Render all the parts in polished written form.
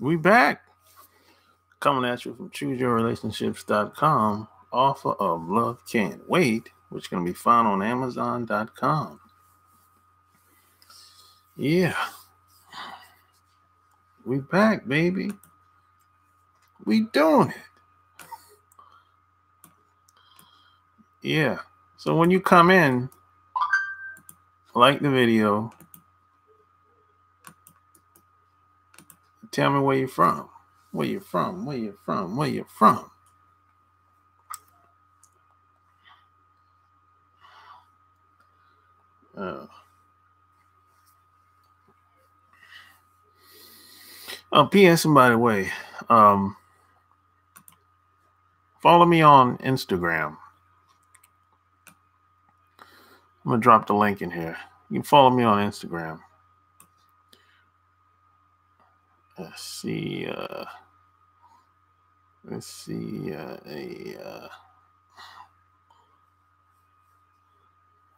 We back. Coming at you from ChooseYourRelationships.com. Offer of Love Can't Wait, which can be found on Amazon.com. Yeah. We back, baby. We doing it. Yeah. So when you come in, like the video, tell me where you're from. Where you're from, where you're from, where you're from. P.S. and by the way, follow me on Instagram. I'm going to drop the link in here. You can follow me on Instagram. Let's see. I'm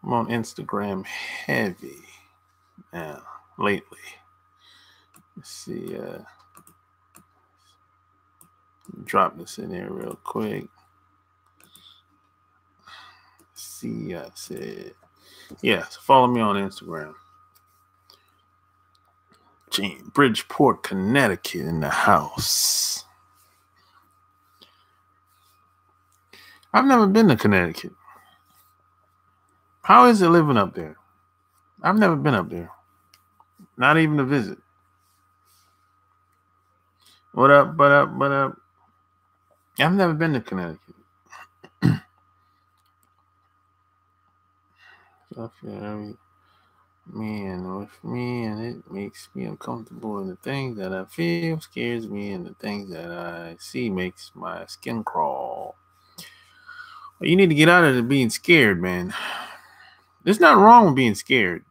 on Instagram heavy now, lately. Let's see. Drop this in there real quick. See, I said. Yeah, so follow me on Instagram. Bridgeport, Connecticut in the house. I've never been to Connecticut. How is it living up there? I've never been up there. Not even to visit. What up, what up, what up? I've never been to Connecticut. I feel with me, and it makes me uncomfortable. And the things that I feel scares me, and the things that I see makes my skin crawl. Well, you need to get out of the being scared, man. There's nothing wrong with being scared,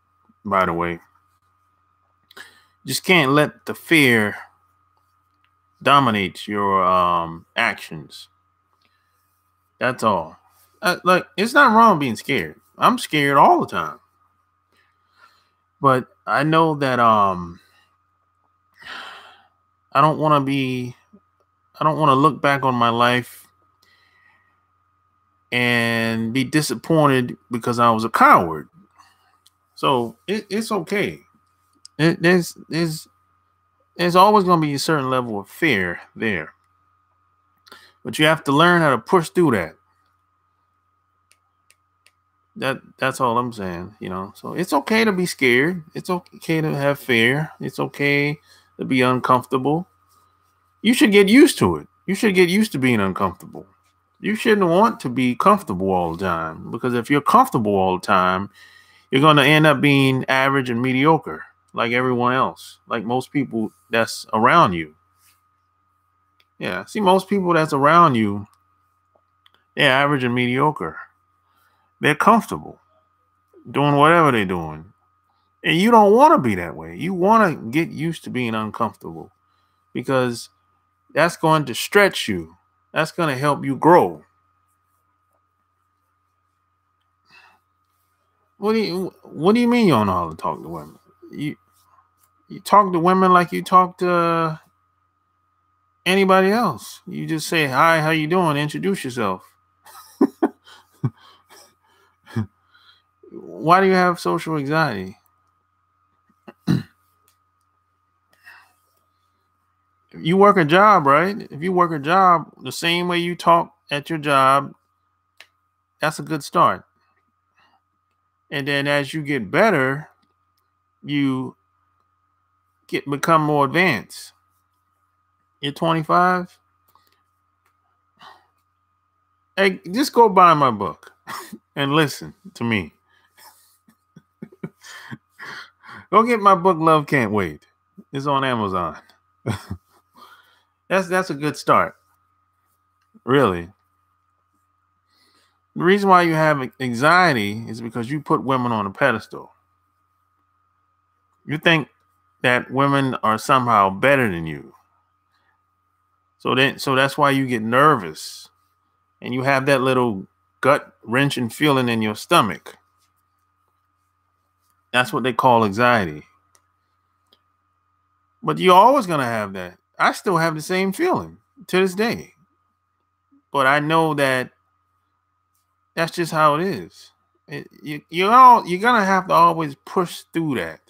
by the way. You just can't let the fear dominate your actions. That's all. Like, it's not wrong being scared. I'm scared all the time. But I know that I don't want to look back on my life and be disappointed because I was a coward. So it's okay. There's always going to be a certain level of fear there. But you have to learn how to push through that. That's all I'm saying, you know. So it's okay to be scared. It's okay to have fear. It's okay to be uncomfortable. You should get used to it. You should get used to being uncomfortable. You shouldn't want to be comfortable all the time, because if you're comfortable all the time, you're going to end up being average and mediocre like everyone else, like most people that's around you. Yeah, see, most people that's around you, they're average and mediocre. They're comfortable doing whatever they're doing. And you don't want to be that way. You want to get used to being uncomfortable, because that's going to stretch you. That's going to help you grow. What do you mean you don't know how to talk to women? You talk to women like you talk to anybody else. You just say, hi, how you doing? Introduce yourself. Why do you have social anxiety? You work a job, right? If you work a job the same way you talk at your job, that's a good start. And then as you get better, you become more advanced. You're 25. Hey, just go buy my book and listen to me. Go get my book, Love Can't Wait. It's on Amazon. That's a good start. Really. The reason why you have anxiety is because you put women on a pedestal. You think that women are somehow better than you. So that's why you get nervous, and you have that little gut wrenching feeling in your stomach. That's what they call anxiety. But you're always going to have that. I still have the same feeling to this day. But I know that that's just how it is. You're gonna have to always push through that.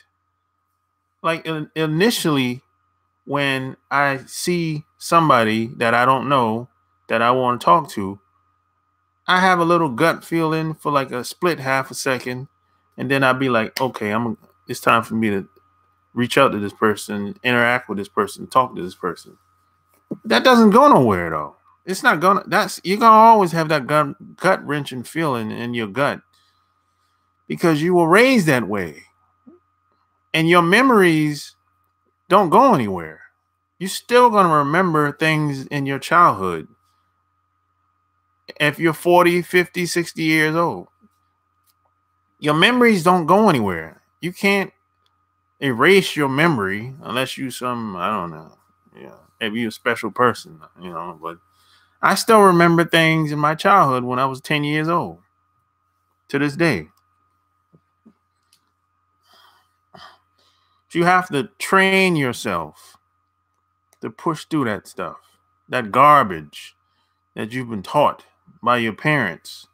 Like initially, when I see somebody that I don't know that I want to talk to, I have a little gut feeling for like a split half a second, and then I'll be like, okay, it's time for me to reach out to this person, interact with this person, talk to this person. That doesn't go nowhere though. It's not gonna. You're gonna always have that gut wrenching feeling in your gut because you were raised that way, and your memories don't go anywhere. You're still gonna remember things in your childhood. If you're 40, 50, 60 years old, your memories don't go anywhere. You can't erase your memory unless you I don't know. Yeah, if you're a special person, but I still remember things in my childhood when I was 10 years old to this day. So you have to train yourself to push through that stuff, that garbage that you've been taught by your parents.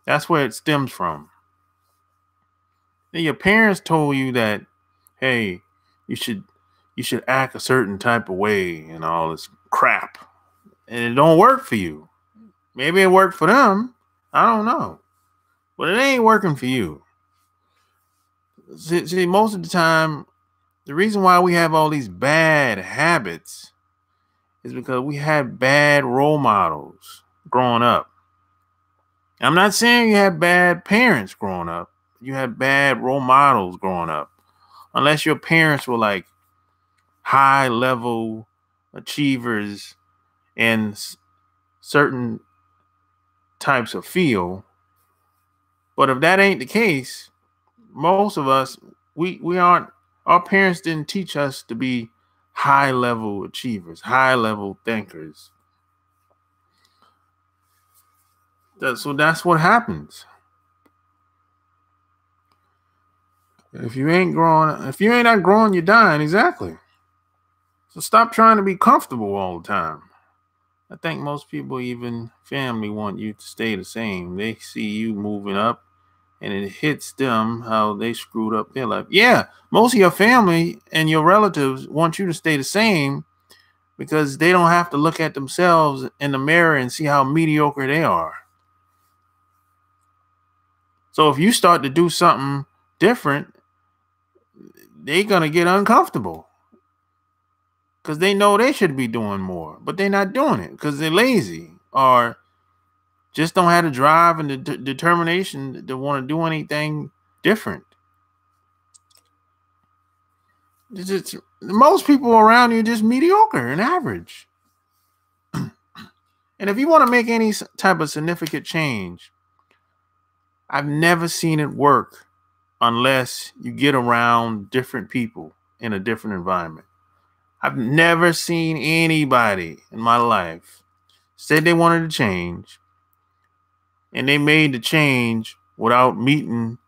That's where it stems from. Your parents told you that, hey, you should act a certain type of way and all this crap, and it don't work for you. Maybe it worked for them. I don't know, but it ain't working for you. See, most of the time, the reason why we have all these bad habits is because we had bad role models growing up. I'm not saying you had bad parents growing up. You had bad role models growing up. Unless your parents were like high level achievers in certain types of field. But if that ain't the case, most of us, we aren't, our parents didn't teach us to be high level achievers, high level thinkers. So that's what happens. If you ain't not growing, you're dying. Exactly. So stop trying to be comfortable all the time. I think most people, even family, want you to stay the same. They see you moving up and it hits them how they screwed up their life. Yeah, most of your family and your relatives want you to stay the same because they don't have to look at themselves in the mirror and see how mediocre they are. So if you start to do something different, they're going to get uncomfortable because they know they should be doing more, but they're not doing it because they're lazy or just don't have the drive and the determination to want to do anything different. Most people around you are just mediocre and average. And if you want to make any type of significant change, I've never seen it work unless you get around different people in a different environment. I've never seen anybody in my life say they wanted to change and they made the change without meeting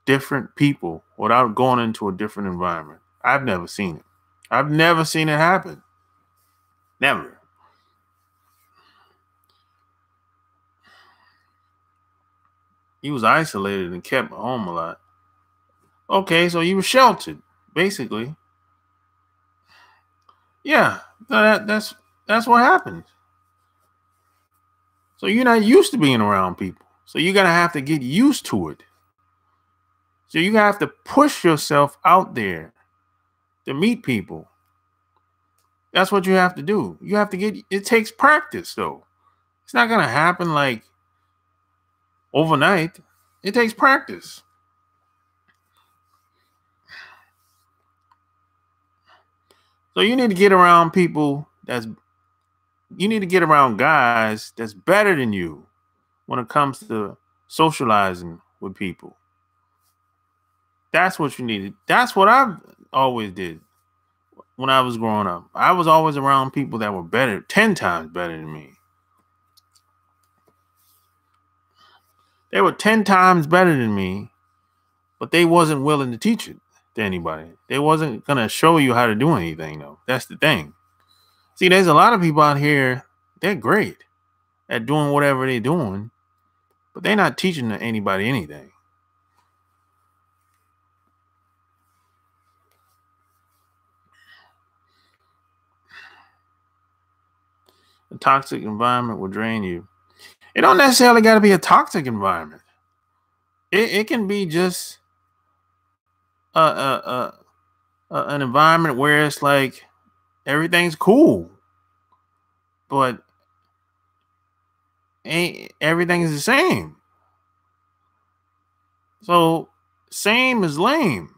different people, without going into a different environment. I've never seen it. I've never seen it happen. Never. He was isolated and kept home a lot. Okay, so you were sheltered, basically. Yeah, that's what happens. So you're not used to being around people. So you're gonna have to get used to it. So you have to push yourself out there to meet people. That's what you have to do. You have to it takes practice though. It's not gonna happen like overnight. It takes practice. So you need to get around you need to get around guys that's better than you when it comes to socializing with people. That's what you needed. That's what I've always did when I was growing up. I was always around people that were better, 10 times better than me. They were 10 times better than me, but they wasn't willing to teach it to anybody. They wasn't going to show you how to do anything, though. That's the thing. See, there's a lot of people out here, they're great at doing whatever they're doing, but they're not teaching anybody anything. A toxic environment will drain you. It don't necessarily got to be a toxic environment. It can be just an environment where it's like everything's cool, but ain't everything is the same. So same is lame.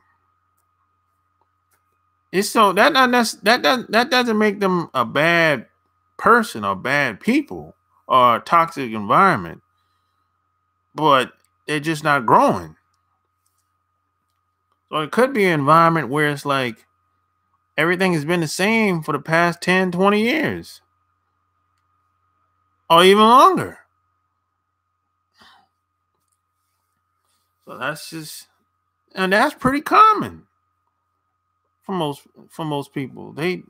It's so that doesn't make them a bad person or bad people or a toxic environment, but they're just not growing. So it could be an environment where it's like everything has been the same for the past 10, 20 years or even longer. So that's pretty common for most people. They've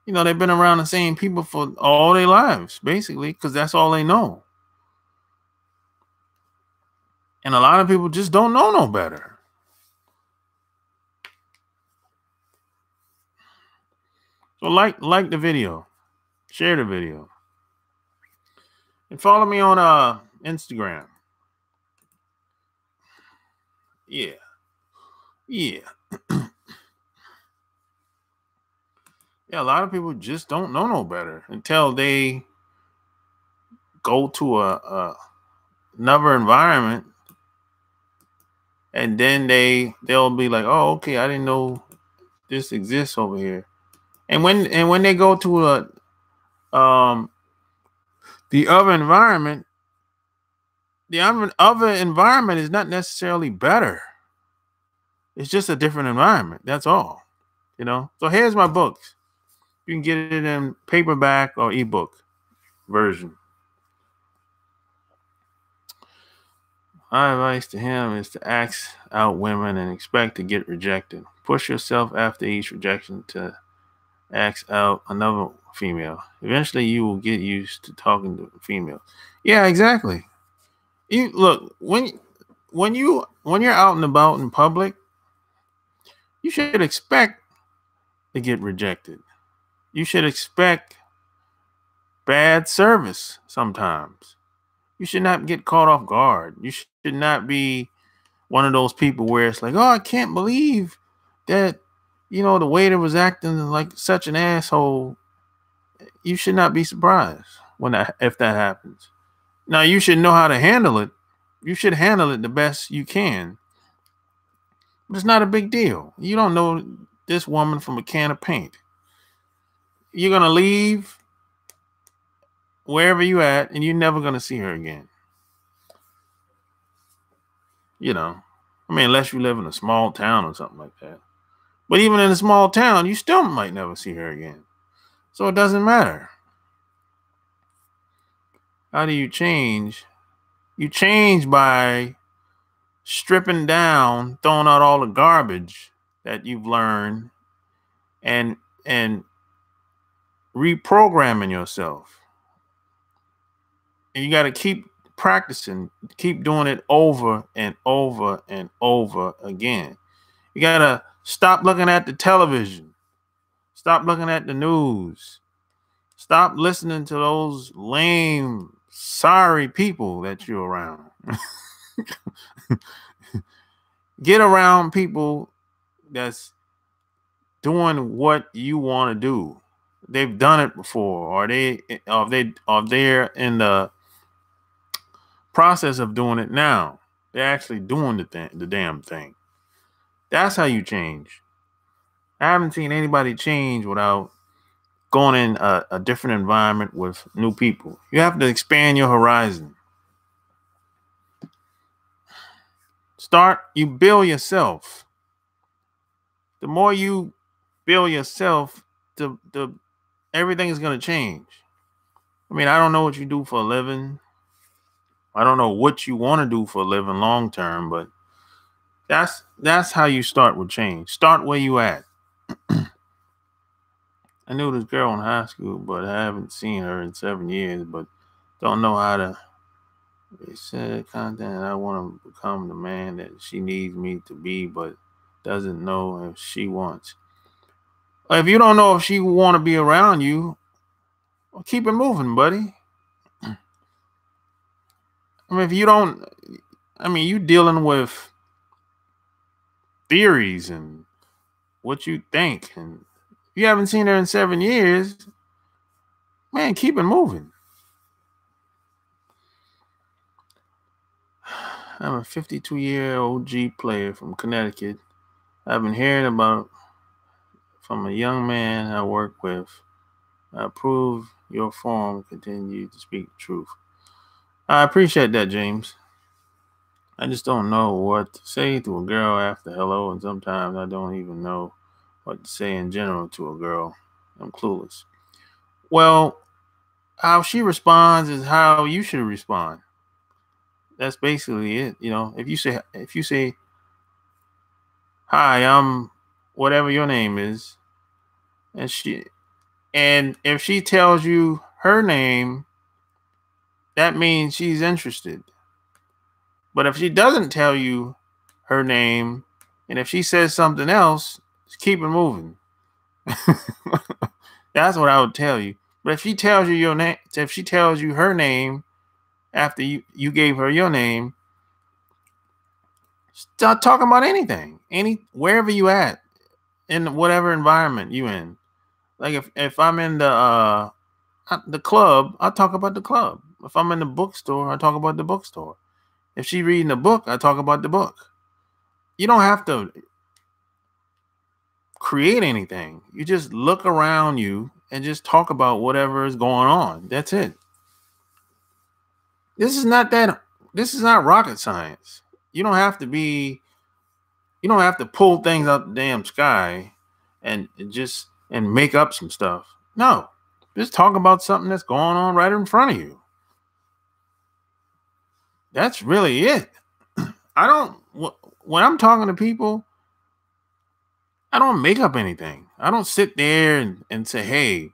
been around the same people for all their lives, basically, because that's all they know. And a lot of people just don't know no better. So like the video, share the video, and follow me on Instagram. Yeah. Yeah, a lot of people just don't know no better until they go to another environment, and then they'll be like, "Oh, okay, I didn't know this exists over here." And when they go to the other environment, the other environment is not necessarily better. It's just a different environment. That's all. So here's my books. You can get it in paperback or ebook version. My advice to him is to ask out women and expect to get rejected. Push yourself after each rejection to ask out another female. Eventually, you will get used to talking to females. Yeah, exactly. You look when you're out and about in public, you should expect to get rejected. You should expect bad service sometimes. You should not get caught off guard. You should not be one of those people where it's like, oh, I can't believe that, the waiter was acting like such an asshole. You should not be surprised if that happens. Now, you should know how to handle it. You should handle it the best you can. But it's not a big deal. You don't know this woman from a can of paint. You're going to leave wherever you at, and you're never going to see her again. Unless you live in a small town or something like that. But even in a small town, you still might never see her again. So it doesn't matter. How do you change? You change by stripping down, throwing out all the garbage that you've learned, and reprogramming yourself. And you got to keep practicing, keep doing it over and over and over again. You got to stop looking at the television. Stop looking at the news. Stop listening to those lame, sorry people that you're around. Get around people that's doing what you want to do. They've done it before, or they're in the process of doing it now. They're actually doing the damn thing. That's how you change. I haven't seen anybody change without going in a different environment with new people. You have to expand your horizon. You build yourself. The more you build yourself, the everything is going to change. I don't know what you do for a living. I don't know what you want to do for a living long term, but that's how you start with change. Start where you at. I knew this girl in high school, but I haven't seen her in 7 years, but don't know how to. It said content. I want to become the man that she needs me to be, but doesn't know if she wants. If you don't know if she want to be around you, well, keep it moving, buddy. I mean, if you don't, I mean, you dealing with theories and what you think, and if you haven't seen her in 7 years, man, keep it moving. I'm a 52-year OG player from Connecticut. I've been hearing about from a young man I work with. I approve your form. Continue to speak the truth. I appreciate that, James. I just don't know what to say to a girl after hello, and sometimes I don't even know what to say in general to a girl. I'm clueless. Well, how she responds is how you should respond. That's basically it. You know, if you say, hi, I'm whatever your name is, and if she tells you her name, that means she's interested. But if she doesn't tell you her name, and if she says something else, just keep it moving. That's what I would tell you. But if she tells you your name, if she tells you her name after you gave her your name, start talking about anything, wherever you at, in whatever environment you in. Like if I'm in the club, I talk about the club. If I'm in the bookstore, I talk about the bookstore. If she's reading a book, I talk about the book. You don't have to create anything. You just look around you and just talk about whatever is going on. That's it. This is not rocket science. You don't have to pull things out the damn sky and make up some stuff. No. Just talk about something that's going on right in front of you. That's really it. When I'm talking to people, I don't make up anything. I don't sit there and say, hey,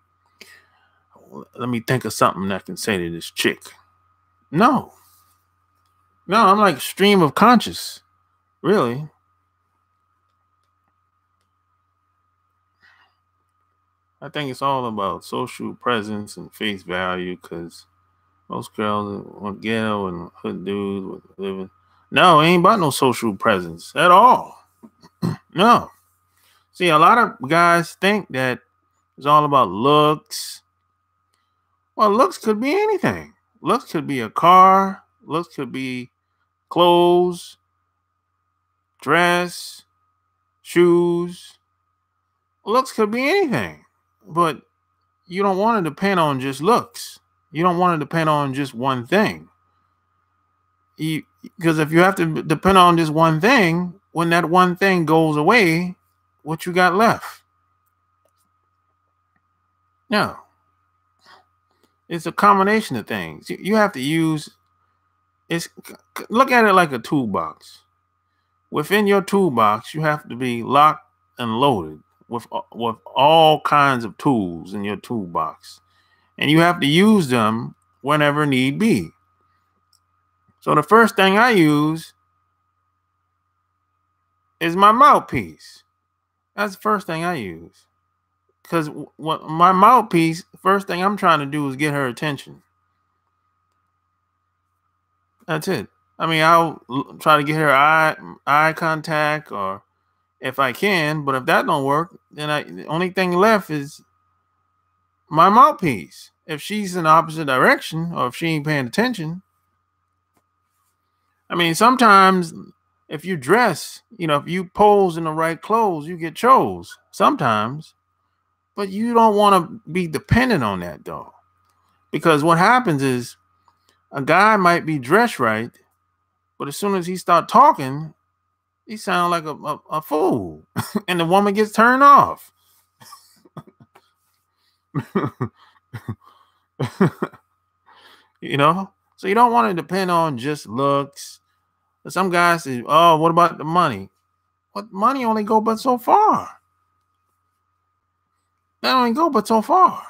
let me think of something I can say to this chick. No, I'm like stream of conscious, really. I think it's all about social presence and face value, because most girls want ghetto and hood dudes with living. No, it ain't about no social presence at all. No. See, a lot of guys think that it's all about looks. Well, looks could be anything. Looks could be a car. Looks could be clothes, dress, shoes. Looks could be anything. But you don't want to depend on just looks. You don't want to depend on just one thing. Because if you have to depend on just one thing, when that one thing goes away, what you got left? No. It's a combination of things. You have to look at it like a toolbox. Within your toolbox, you have to be locked and loaded with all kinds of tools in your toolbox. And you have to use them whenever need be. So the first thing I use is my mouthpiece. That's the first thing I use. Because my mouthpiece, first thing I'm trying to do is get her attention. That's it. I mean, I'll try to get her eye contact, or if I can, but if that don't work, then the only thing left is my mouthpiece. If she's in the opposite direction, or if she ain't paying attention. I mean, sometimes if you dress, if you pose in the right clothes, you get chose sometimes. But you don't want to be dependent on that, though. Because what happens is a guy might be dressed right, but as soon as he start talking, he sounds like a fool. And the woman gets turned off. So you don't want to depend on just looks. Some guys say, oh, what about the money? What money only go but so far? That only go but so far.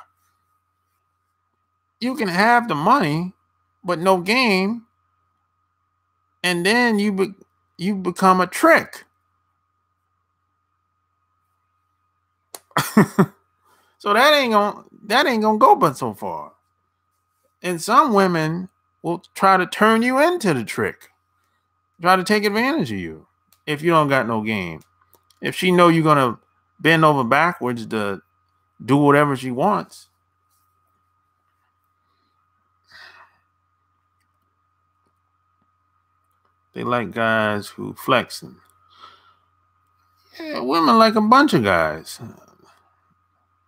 You can have the money, but no game, and then you become a trick. So that ain't gonna go but so far. And some women will try to turn you into the trick, try to take advantage of you if you don't got no game. If she know you're gonna bend over backwards to do whatever she wants. They like guys who flexing. Yeah, women like a bunch of guys.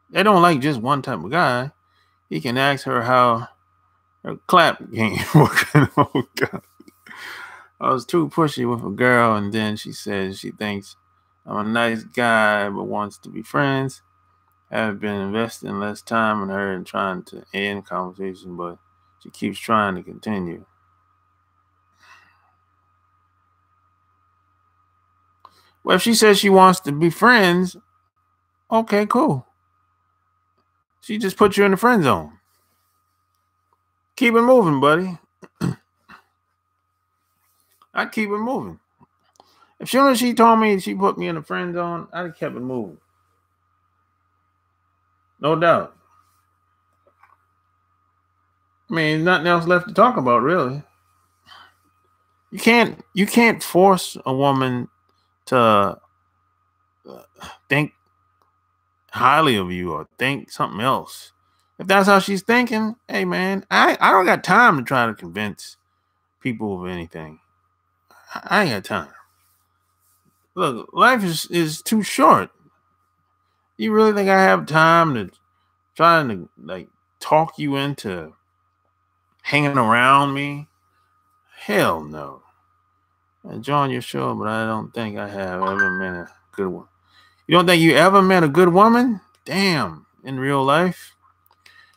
They don't like just one type of guy. He can ask her how her clap game working. Oh God. I was too pushy with a girl, and then she says she thinks I'm a nice guy but wants to be friends. I've been investing less time in her and trying to end conversation, but she keeps trying to continue. Well, if she says she wants to be friends, okay, cool. She just put you in the friend zone. Keep it moving, buddy. I'd keep it moving. As soon as she told me she put me in the friend zone, I'd have kept it moving. No doubt. I mean, there's nothing else left to talk about, really. You can't force a woman to think highly of you or think something else. If that's how she's thinking, hey man, I don't got time to try to convince people of anything. I ain't got time. Look, life is too short. You really think I have time to try to like talk you into hanging around me? Hell no. I joined your show, but I don't think I have ever met a good one. You don't think you ever met a good woman? Damn, in real life.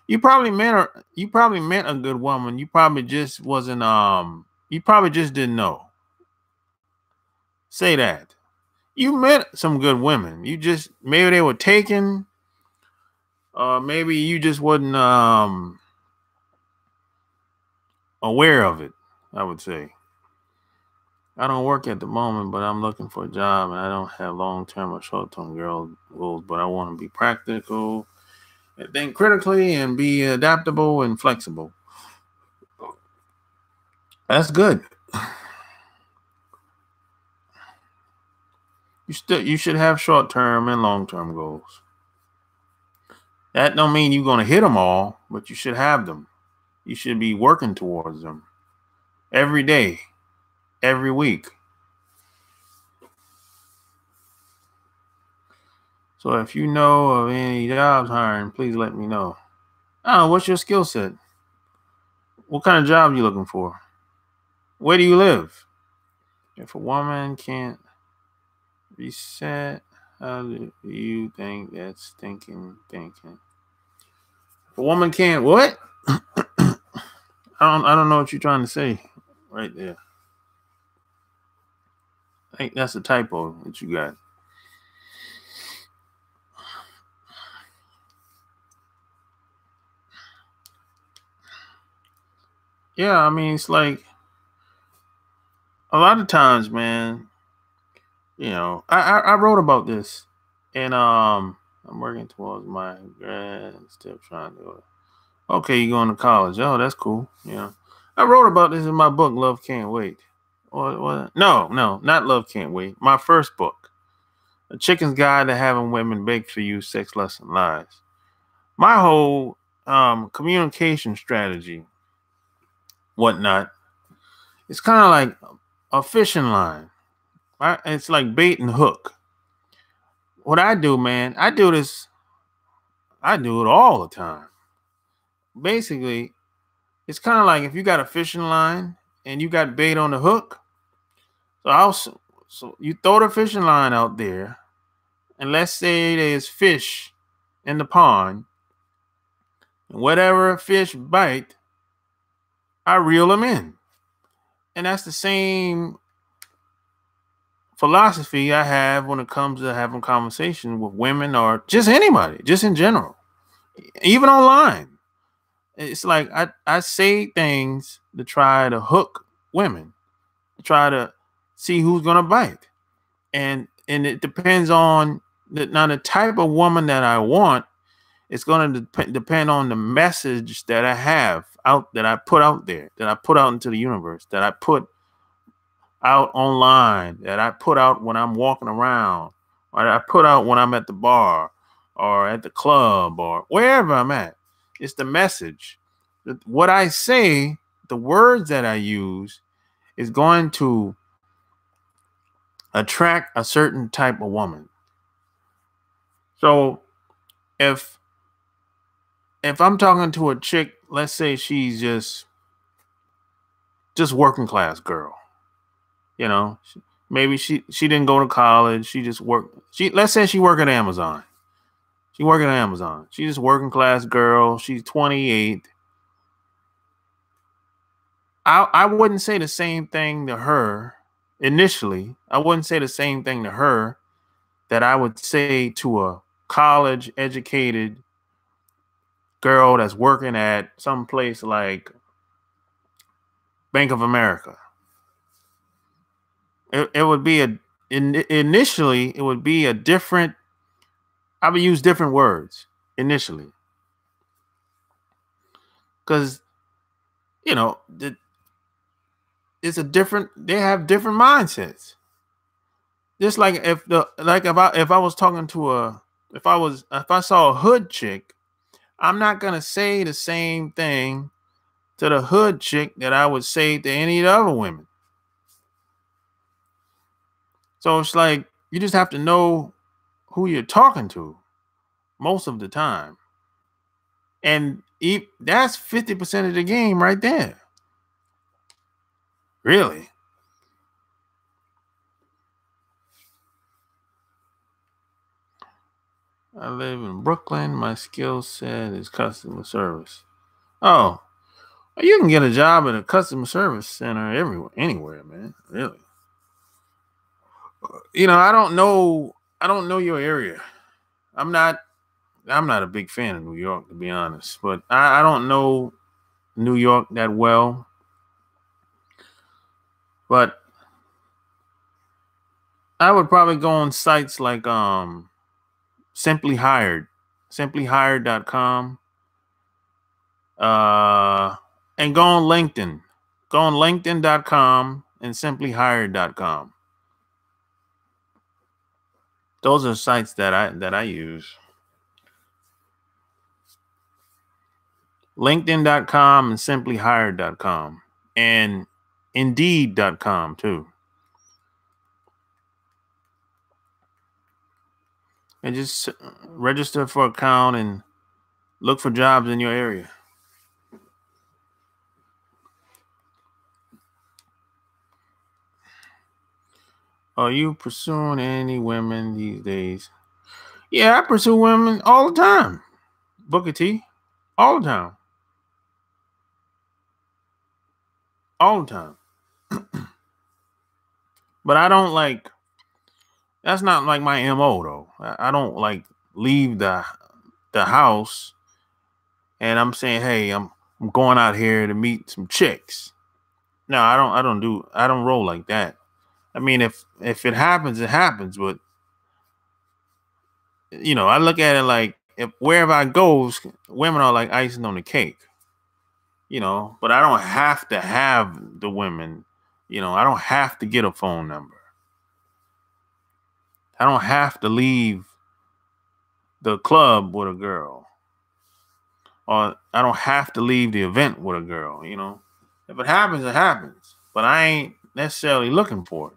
You probably met a good woman. You probably just wasn't you probably just didn't know. Say that. You met some good women. You just maybe they were taken, or maybe you just wasn't aware of it, I would say. I don't work at the moment, but I'm looking for a job, and I don't have long-term or short-term goals, but I want to be practical and think critically and be adaptable and flexible. That's good. You should have short-term and long-term goals. That don't mean you're going to hit them all, but you should have them. You should be working towards them every day, every week. So if you know of any jobs hiring, please let me know. What's your skill set? What kind of job you looking for? Where do you live? If a woman can't reset, how do you think that's thinking? If a woman can't what? I don't know what you're trying to say right there. I think that's a typo that you got. Yeah, I mean, it's like a lot of times, man, you know, I wrote about this, and I'm working towards my grad, still trying to. Okay, you going to college? Oh, that's cool. Yeah, I wrote about this in my book, Love Can't Wait. Or no, not Love Can't Wait. My first book, A Chicken's Guide to Having Women Bake for You, Sex, Lust, and Lies. My whole communication strategy, whatnot, it's kind of like a fishing line. Right? It's like bait and hook. What I do, man, I do it all the time. Basically, it's kind of like if you got a fishing line and you got bait on the hook. So you throw the fishing line out there, and let's say there's fish in the pond, and whatever fish bite, I reel them in. And that's the same philosophy I have when it comes to having conversation with women or just anybody, just in general, even online. It's like I say things to try to hook women, to try to see who's gonna bite. And it depends on the type of woman that I want. It's going to depend on the message that I have out, that I put out there, that I put out into the universe, that I put out online, that I put out when I'm walking around, or that I put out when I'm at the bar or at the club or wherever I'm at. It's the message. What I say, the words that I use is going to attract a certain type of woman. So if I'm talking to a chick, let's say she's just working class girl, you know, maybe she didn't go to college, she just worked. Let's say she work at Amazon. She working at Amazon. She's just working class girl. She's 28. I wouldn't say the same thing to her initially. I wouldn't say the same thing to her that I would say to a college educated girl that's working at some place like Bank of America. It would be initially it would be a different. I would use different words initially, because you know it's a different. They have different mindsets. Just like if I was talking to if I saw a hood chick, I'm not gonna say the same thing to the hood chick that I would say to any of the other women. So it's like you just have to know who you're talking to most of the time. And that's 50% of the game right there. Really. I live in Brooklyn. My skill set is customer service. Oh, you can get a job at a customer service center anywhere, man. Really. You know, I don't know your area. I'm not a big fan of New York, to be honest, but I don't know New York that well. But I would probably go on sites like Simply Hired, simplyhired.com, and go on LinkedIn. Go on linkedin.com and simplyhired.com. Those are sites that I use. LinkedIn.com and simplyhired.com and Indeed.com too. And just register for an account and look for jobs in your area. Are you pursuing any women these days? Yeah, I pursue women all the time. Booker T, all the time. All the time. But I don't like, that's not like my MO though. I don't like leave the house and I'm saying, hey, I'm going out here to meet some chicks. No, I don't roll like that. I mean, if it happens, it happens. But you know, I look at it like if wherever I go, women are like icing on the cake. You know, but I don't have to have the women. You know, I don't have to get a phone number. I don't have to leave the club with a girl. Or I don't have to leave the event with a girl, you know. If it happens, it happens. But I ain't necessarily looking for it.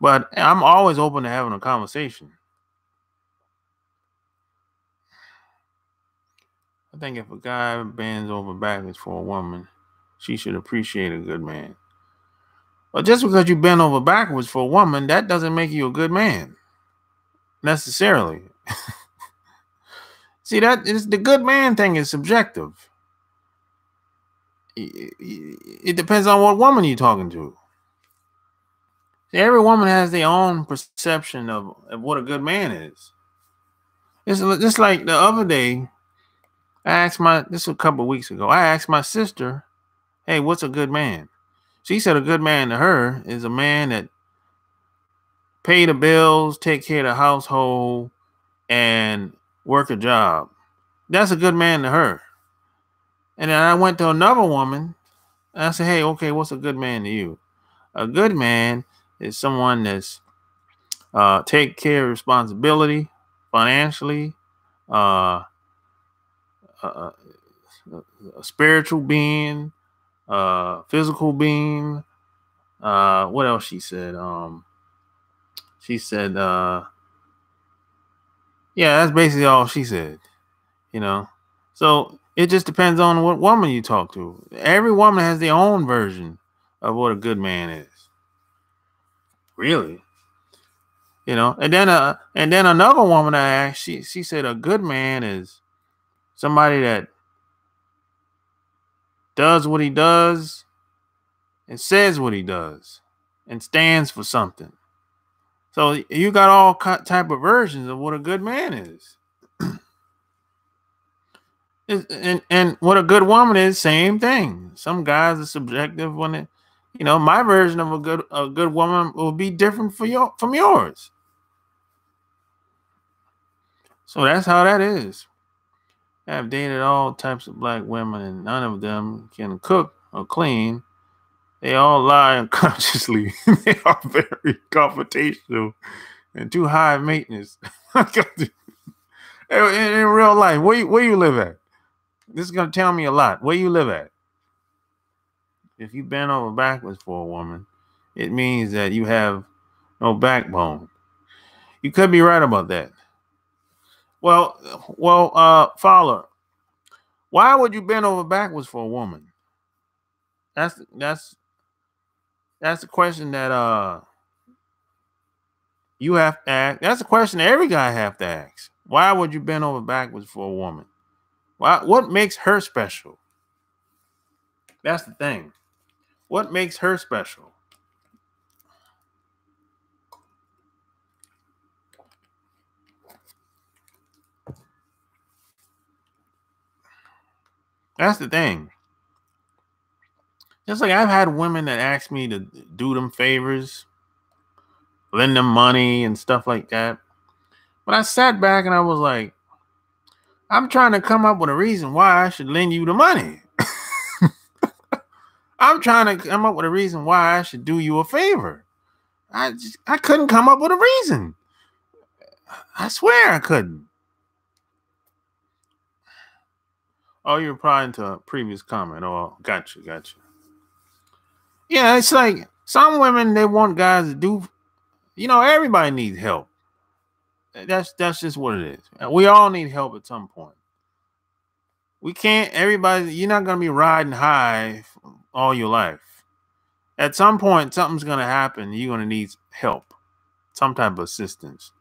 But I'm always open to having a conversation. I think if a guy bends over backwards for a woman, she should appreciate a good man. But just because you bend over backwards for a woman, that doesn't make you a good man. Necessarily. See, that is the good man thing is subjective. It depends on what woman you're talking to. See, every woman has their own perception of what a good man is. It's just like the other day, this was a couple of weeks ago, I asked my sister, hey, what's a good man? She said a good man to her is a man that pay the bills, take care of the household, and work a job. That's a good man to her. And then I went to another woman and I said, hey, okay, what's a good man to you? A good man is someone that's take care of responsibility financially, uh, a, a spiritual being, physical being. What else she said? She said, yeah, that's basically all she said. You know, so it just depends on what woman you talk to. Every woman has their own version of what a good man is. Really. You know, and then another woman I asked, she said a good man is somebody that does what he does and says what he does and stands for something. So you got all type of versions of what a good man is. And what a good woman is, same thing. Some guys are subjective when it, my version of a good woman will be different from yours. So that's how that is. I've dated all types of black women, and none of them can cook or clean. They all lie unconsciously. They are very confrontational and too high maintenance. in real life, where you live at? This is going to tell me a lot. Where you live at? If you bend over backwards for a woman, it means that you have no backbone. You could be right about that. Well, Fowler, why would you bend over backwards for a woman? That's the question that you have to ask. That's a question that every guy have to ask. Why would you bend over backwards for a woman? What makes her special? That's the thing. What makes her special? That's the thing. Just like I've had women that ask me to do them favors, lend them money and stuff like that. But I sat back and I was like, I'm trying to come up with a reason why I should lend you the money. I'm trying to come up with a reason why I should do you a favor. I couldn't come up with a reason. I swear I couldn't. Oh, you're replying to a previous comment. Oh, gotcha. Yeah, it's like some women, they want guys to do, everybody needs help. That's just what it is. We all need help at some point. We can't, you're not going to be riding high all your life. At some point, something's going to happen. You're going to need help, some type of assistance.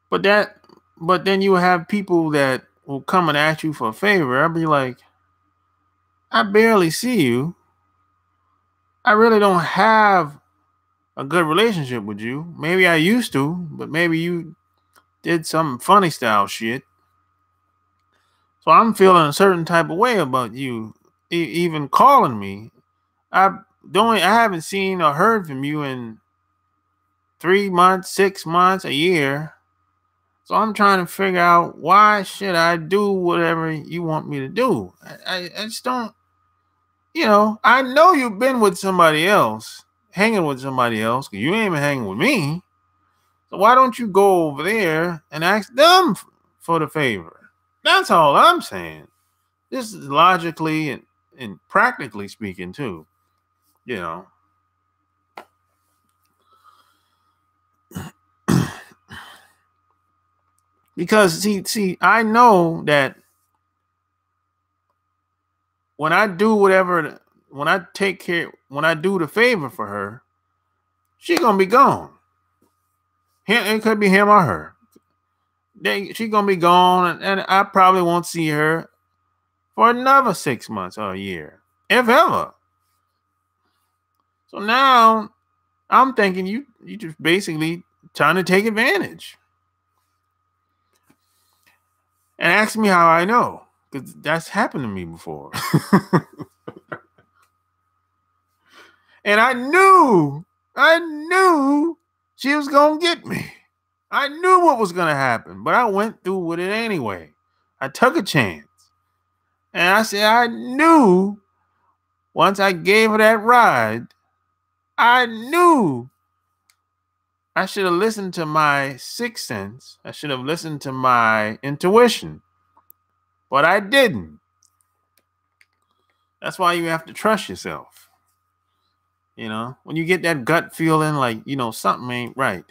But then you have people that will come and ask you for a favor. I'll be like, I barely see you. I really don't have a good relationship with you. Maybe I used to, but maybe you did some funny style shit. So I'm feeling a certain type of way about you, even calling me. I haven't seen or heard from you in 3 months, 6 months, a year. So I'm trying to figure out, why should I do whatever you want me to do? I just don't, I know you've been with somebody else, hanging with somebody else, because you ain't even hanging with me. So why don't you go over there and ask them for the favor? That's all I'm saying. This is logically and practically speaking too, Because see, I know that when I do when I do the favor for her, she's gonna be gone. It could be him or her. She's gonna be gone, and I probably won't see her for another 6 months or a year, if ever. So now I'm thinking you just basically trying to take advantage. And ask me how I know, because that's happened to me before. And I knew she was going to get me. I knew what was going to happen, but I went through with it anyway. I took a chance. And I said, I knew once I gave her that ride, I knew I should have listened to my sixth sense. I should have listened to my intuition, but I didn't. That's why you have to trust yourself. You know, when you get that gut feeling like, something ain't right.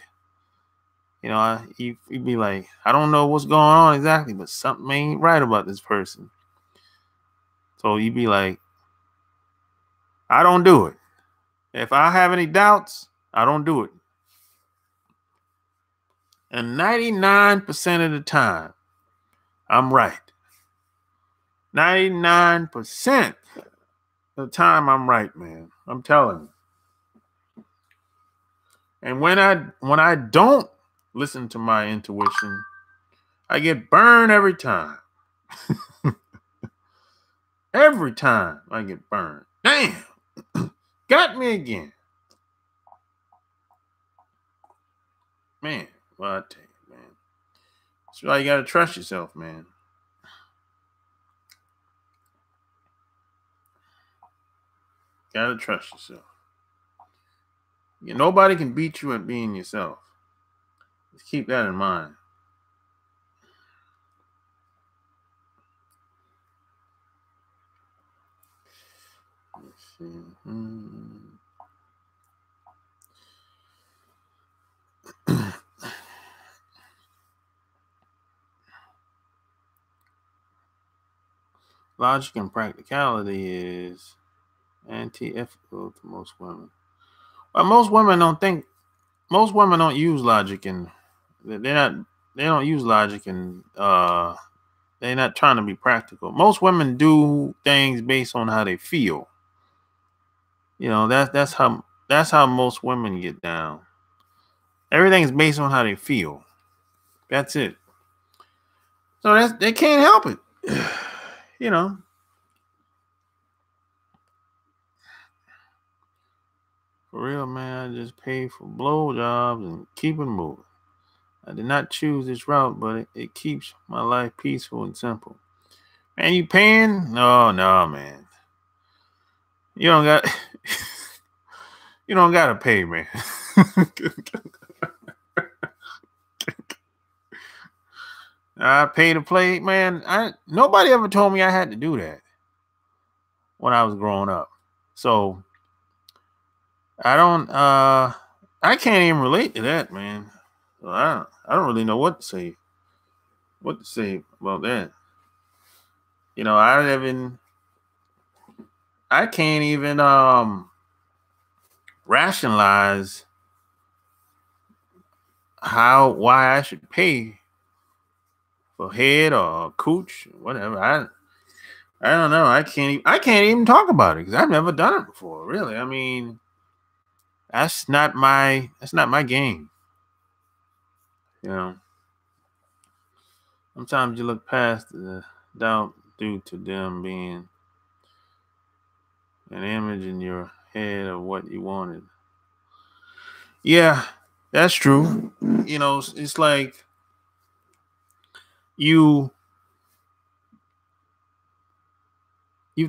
You be like, I don't know what's going on exactly, but something ain't right about this person. So you be like, I don't do it. If I have any doubts, I don't do it. And 99% of the time, I'm right. 99% of the time, I'm right, man. I'm telling you. And when I don't listen to my intuition, I get burned every time. Every time I get burned. Damn. Got me again. Man, well, I tell you, man. That's why you got to trust yourself, man. Got to trust yourself. Nobody can beat you at being yourself. Just keep that in mind. Let's see. Logic and practicality is antithetical to most women. Well, most women don't use logic, and they don't use logic, and they're not trying to be practical. Most women do things based on how they feel. That's how most women get down. Everything is based on how they feel. That's it. So they can't help it. For real, man, I just pay for blowjobs and keep it moving. I did not choose this route, but it keeps my life peaceful and simple. Man, you paying? No, man. You don't got you don't gotta pay, man. I pay to play, man. Nobody ever told me I had to do that when I was growing up. So I can't even relate to that, man. So I don't really know what to say about that. I can't even rationalize why I should pay for head or cooch, whatever. I don't know. I can't even talk about it because I've never done it before. Really, I mean, that's not my game. Sometimes you look past the doubt due to them being an image in your head of what you wanted. Yeah, that's true. It's like you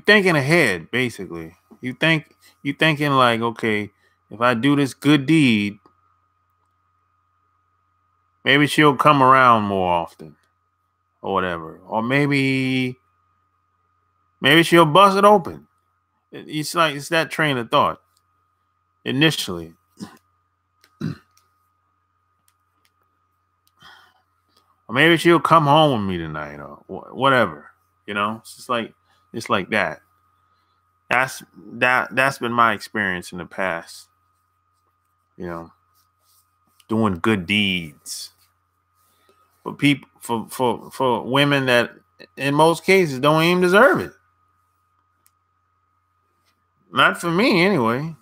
thinking ahead, basically. You thinking like, okay, if I do this good deed, maybe she'll come around more often or whatever. Or maybe she'll bust it open. It's that train of thought initially. Or maybe she'll come home with me tonight or whatever. It's like that. That's been my experience in the past. Doing good deeds for people, for women that in most cases don't even deserve it. Not for me, anyway.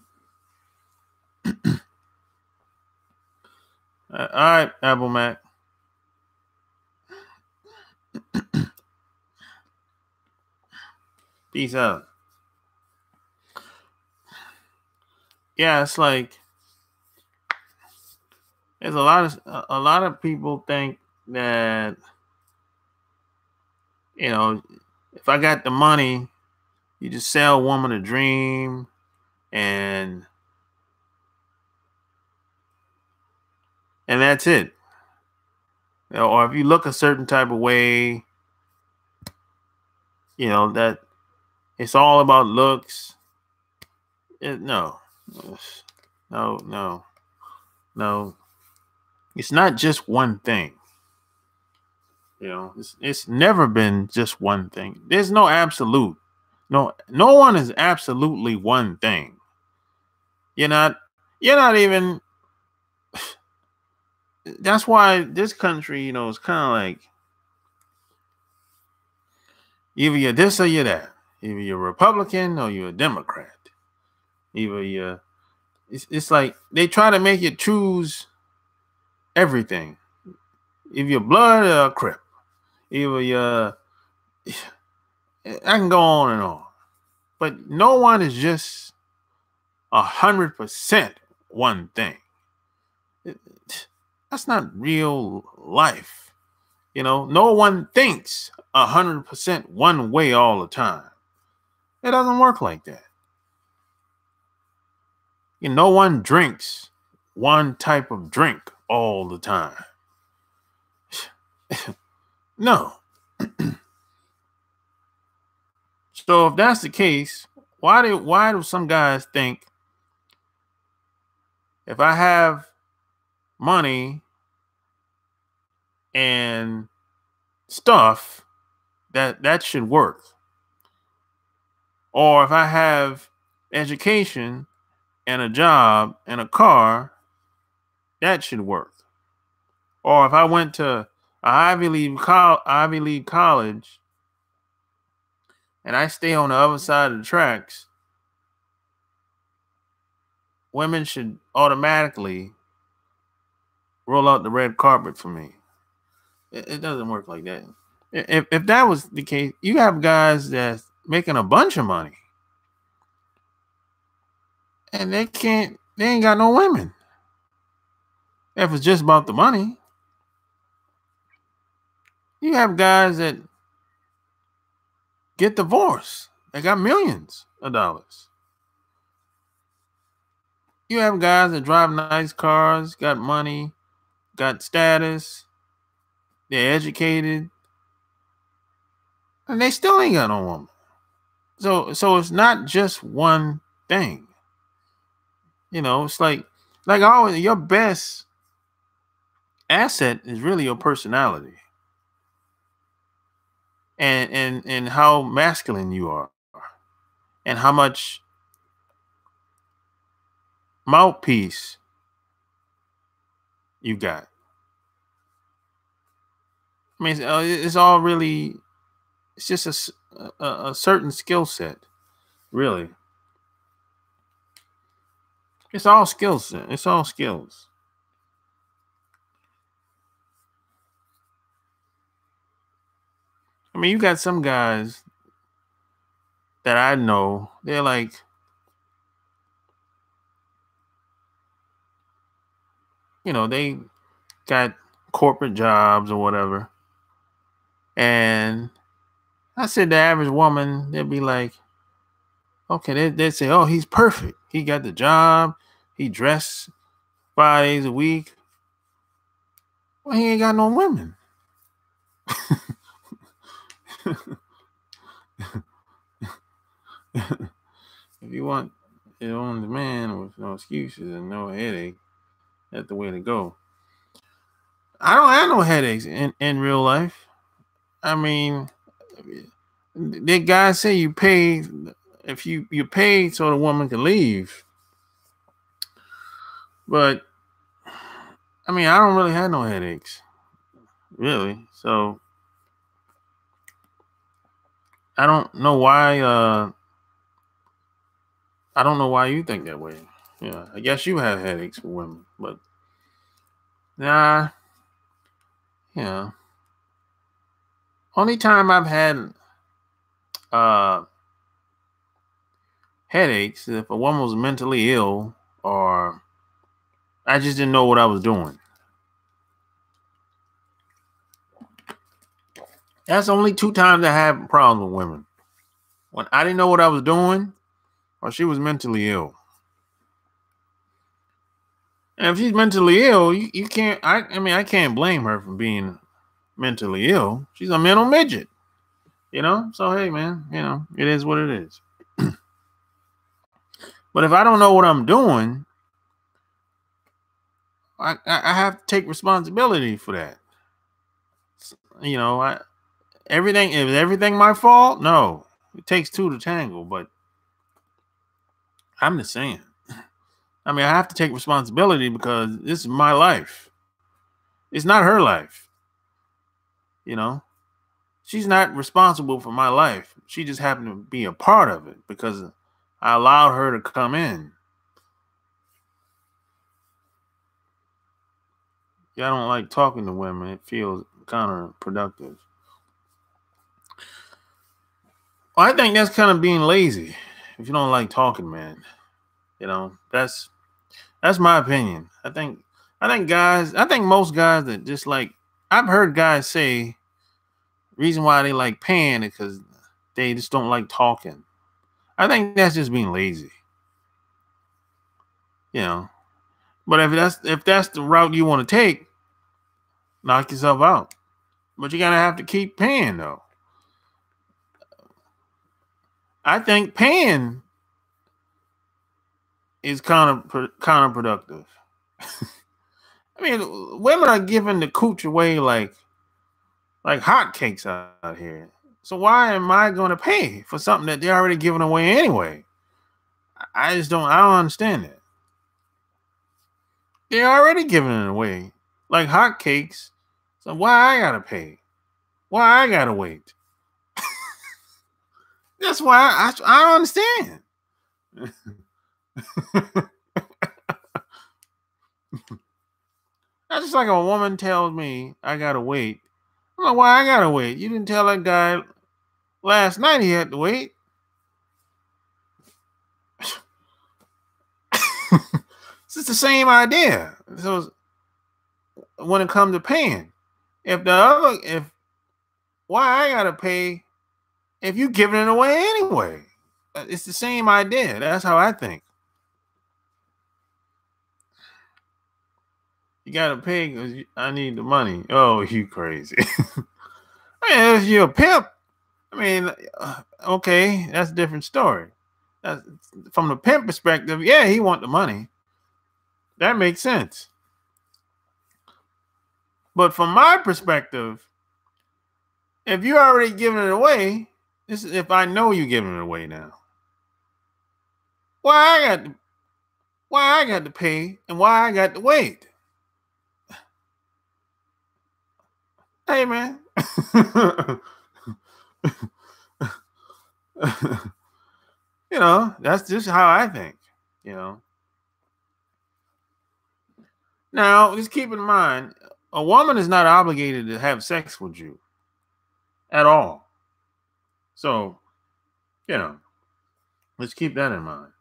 All right, Apple Mac. Peace out. Yeah, it's like there's a lot of people think that, you know, if I got the money, you just sell a woman a dream, and that's it. Or if you look a certain type of way, that it's all about looks. No, no, no. It's not just one thing. It's never been just one thing. There's no absolute. No one is absolutely one thing. You're not even. That's why this country, is kind of like either you're this or you're that. Either you're a Republican or you're a Democrat. Either you're. It's like they try to make you choose everything. If you're blood or crip. Either you're. I can go on and on. But no one is just 100% one thing. That's not real life. No one thinks 100% one way all the time. It doesn't work like that. No one drinks one type of drink all the time. No. So if that's the case, why do some guys think if I have money and stuff that should work? Or if I have education and a job and a car, that should work. Or if I went to an Ivy League college and I stay on the other side of the tracks, women should automatically roll out the red carpet for me. It doesn't work like that. If that was the case, you have guys that's making a bunch of money and they ain't got no women. If it's just about the money, you have guys that get divorced. They got millions of dollars. You have guys that drive nice cars, got money, got status, they're educated, and they still ain't got no woman. So it's not just one thing. It's like always, your best asset is really your personality. And how masculine you are. And how much mouthpiece you got. I mean, it's all really, it's just a certain skill set, really. It's all skills. It's all skills. I mean, you got some guys that I know, they're like, they got corporate jobs or whatever. And I said the average woman, they'd be like, okay, they'd say, oh, he's perfect. He got the job. He dressed 5 days a week. Well, he ain't got no women. If you want it on demand with no excuses and no headache, that's the way to go. I don't have no headaches in real life. I mean, the guys say you pay, if you pay so the woman can leave. But I mean, I don't really have no headaches, really. So I don't know why. I don't know why you think that way. Yeah, I guess you have headaches for women, but Nah, you know, only time I've had uh headaches is if a woman was mentally ill or I just didn't know what I was doing. That's only two times I had problems with women. When I didn't know what I was doing or she was mentally ill. And if she's mentally ill, you can't I mean I can't blame her for being mentally ill. She's a mental midget. So hey man, it is what it is. But if I don't know what I'm doing, I have to take responsibility for that. Is everything my fault? No. It takes two to tangle, but I'm just saying. I mean, I have to take responsibility because this is my life. It's not her life. She's not responsible for my life. She just happened to be a part of it because I allowed her to come in. Yeah, I don't like talking to women. It feels counterproductive. Well, I think that's kind of being lazy. If you don't like talking, man, that's my opinion. I think most guys that just like, I've heard guys say reason why they like paying is because they just don't like talking. I think that's just being lazy. But if that's the route you want to take, knock yourself out. But you're gonna have to keep paying though. I think paying is counterproductive. I mean, women are giving the cooch away like hotcakes out here. So why am I going to pay for something that they're already giving away anyway? I don't understand it. They're already giving it away like hotcakes. So why I gotta pay? Why I gotta wait? That's why I don't understand. That's just like a woman tells me I gotta wait. I'm like, why I gotta wait? You didn't tell that guy last night he had to wait. It's the same idea. So when it comes to paying, if why I gotta pay if you giving it away anyway? It's the same idea. That's how I think. You gotta pay because I need the money. Oh, you crazy. I mean, if you're a pimp, okay, that's a different story. That's, from the pimp perspective, yeah, he want the money. That makes sense. But from my perspective, if you're already giving it away, this is if I know you're giving it away now. Why I got to pay and why I got to wait? Hey man. That's just how I think, Now, just keep in mind, a woman is not obligated to have sex with you at all. So, let's keep that in mind.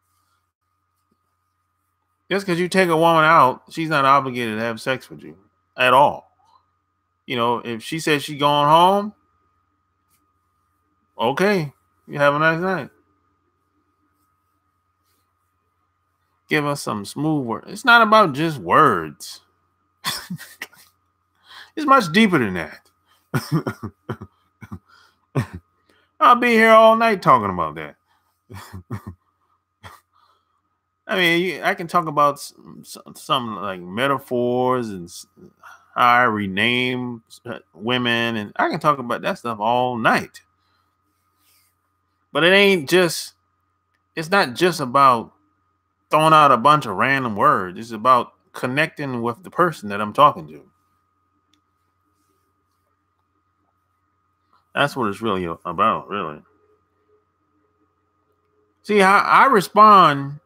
Just because you take a woman out, she's not obligated to have sex with you at all. If she says she's going home, okay, you have a nice night. Give us some smooth words. It's not about just words. It's much deeper than that. I'll be here all night talking about that. I mean, I can talk about some like metaphors and how I rename women, and I can talk about that stuff all night. But it's not just about throwing out a bunch of random words. It's about connecting with the person that I'm talking to. That's what it's really about, really. See, how I respond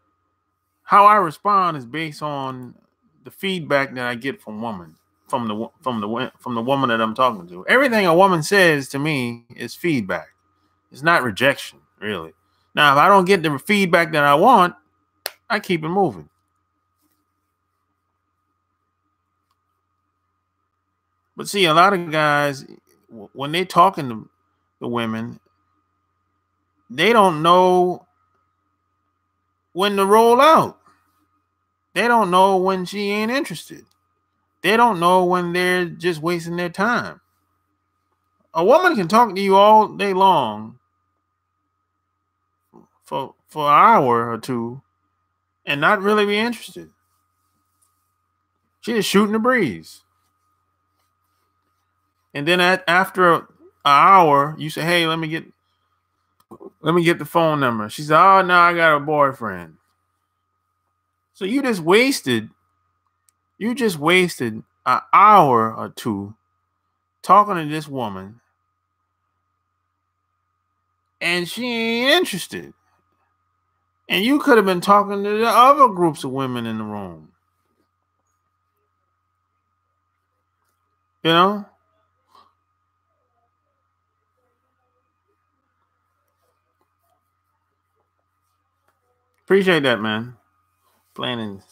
is based on the feedback that I get from women. from the woman that I'm talking to. Everything a woman says to me is feedback. It's not rejection, really. Now, if I don't get the feedback that I want, I keep it moving. But see, a lot of guys, when they're talking to the women, they don't know when to roll out. They don't know when she ain't interested. They don't know when they're just wasting their time. A woman can talk to you all day long for an hour or two and not really be interested. She's just shooting the breeze. And then after an hour, you say, "Hey, let me get the phone number." She said, "Oh, no, I got a boyfriend." So you just wasted an hour or two talking to this woman, and she ain't interested. And you could have been talking to the other groups of women in the room. You know? Appreciate that, man. Planting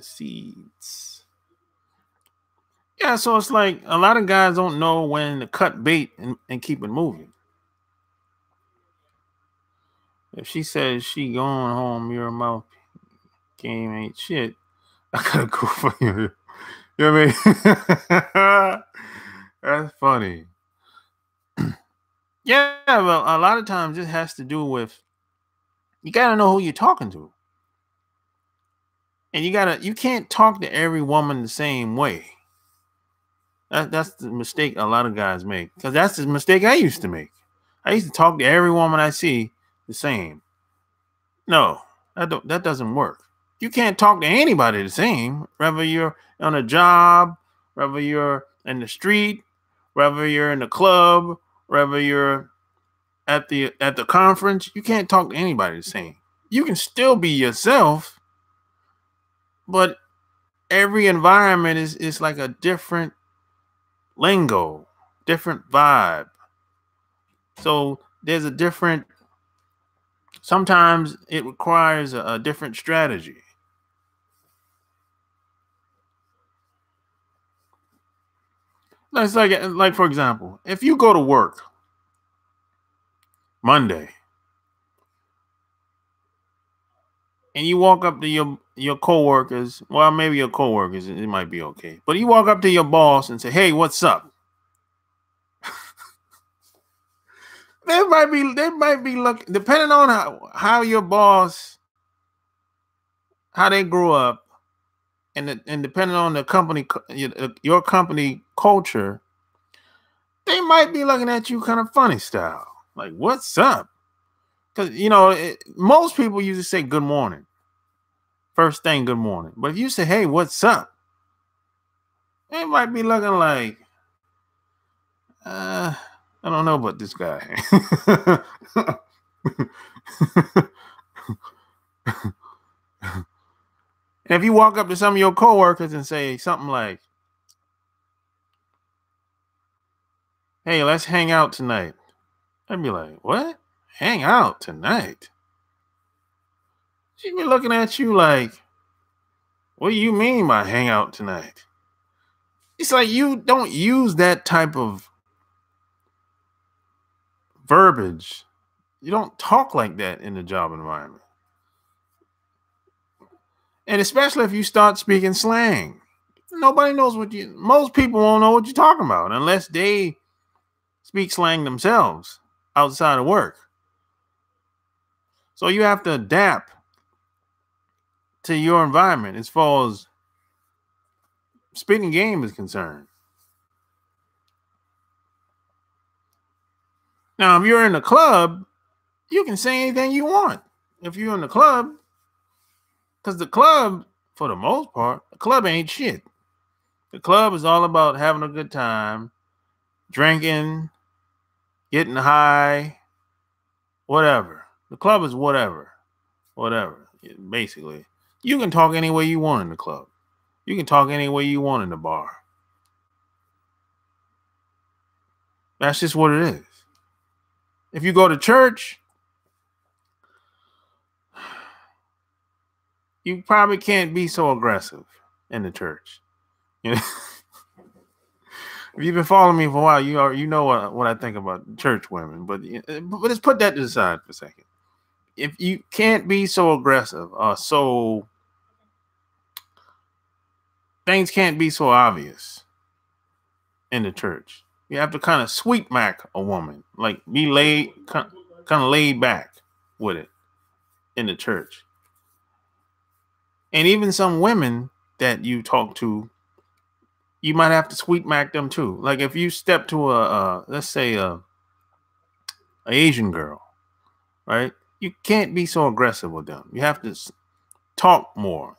seeds. Yeah, so it's like a lot of guys don't know when to cut bait and keep it moving. If she says she going home, your mouth game ain't shit, I gotta go for you. You know what I mean? That's funny. Yeah, well, a lot of times it has to do with you gotta know who you're talking to. And you can't talk to every woman the same way. That's the mistake a lot of guys make. Because that's the mistake I used to make. I used to talk to every woman I see the same. No, that doesn't work. You can't talk to anybody the same, whether you're on a job, whether you're in the street, whether you're in the club, whether you're at the conference. You can't talk to anybody the same. You can still be yourself, but every environment is like a different lingo, different vibe. So there's a different, sometimes it requires a different strategy. It's like for example, if you go to work Monday and you walk up to your coworkers, well, maybe your coworkers, it might be okay, but you walk up to your boss and say, "Hey, what's up?" They might be looking, depending on how your boss, how they grew up, and depending on the company, your company culture, they might be looking at you kind of funny style, like, "What's up?" Because most people usually say good morning. First thing, good morning. But if you say, "Hey, what's up?" They might be looking like, I don't know about this guy. And if you walk up to some of your coworkers and say something like, "Hey, let's hang out tonight," I'd be like, "What? Hang out tonight?" She'd be looking at you like, "What do you mean by hang out tonight?" It's like you don't use that type of verbiage. You don't talk like that in the job environment. And especially if you start speaking slang. Nobody knows most people won't know what you're talking about unless they speak slang themselves outside of work. So you have to adapt to your environment as far as spitting game is concerned. Now, if you're in a club, you can say anything you want. If you're in the club, because the club, for the most part, the club ain't shit. The club is all about having a good time, drinking, getting high, whatever. The club is whatever. Basically, you can talk any way you want in the club. You can talk any way you want in the bar. That's just what it is. If you go to church, you probably can't be so aggressive in the church. You know? If you've been following me for a while, you know what I think about church women. But let's put that to the side for a second. If you can't be so aggressive, so things can't be so obvious in the church. You have to kind of sweet mac a woman, like be laid, kind of laid back with it in the church. And even some women that you talk to, you might have to sweet mac them too. Like if you step to let's say a Asian girl, right? You can't be so aggressive with them. You have to talk more.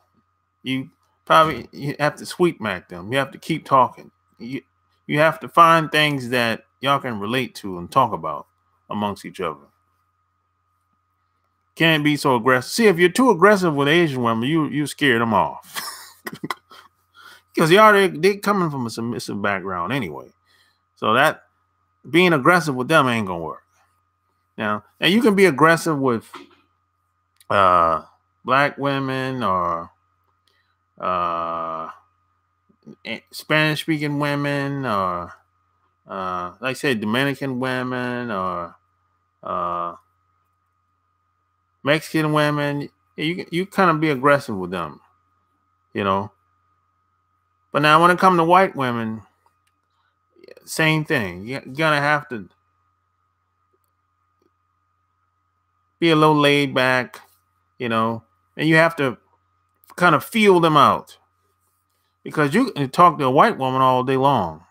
You have to sweet mac them. You have to keep talking. You have to find things that y'all can relate to and talk about amongst each other. Can't be so aggressive. See, if you're too aggressive with Asian women, you scare them off. Because they coming from a submissive background anyway. So that being aggressive with them ain't gonna work. Now you can be aggressive with black women or Spanish speaking women or like I said, Dominican women or Mexican women. You kind of be aggressive with them, you know. But now when it comes to white women, same thing. You're gonna have to be a little laid back, you know, and you have to kind of feel them out, because you can talk to a white woman all day long.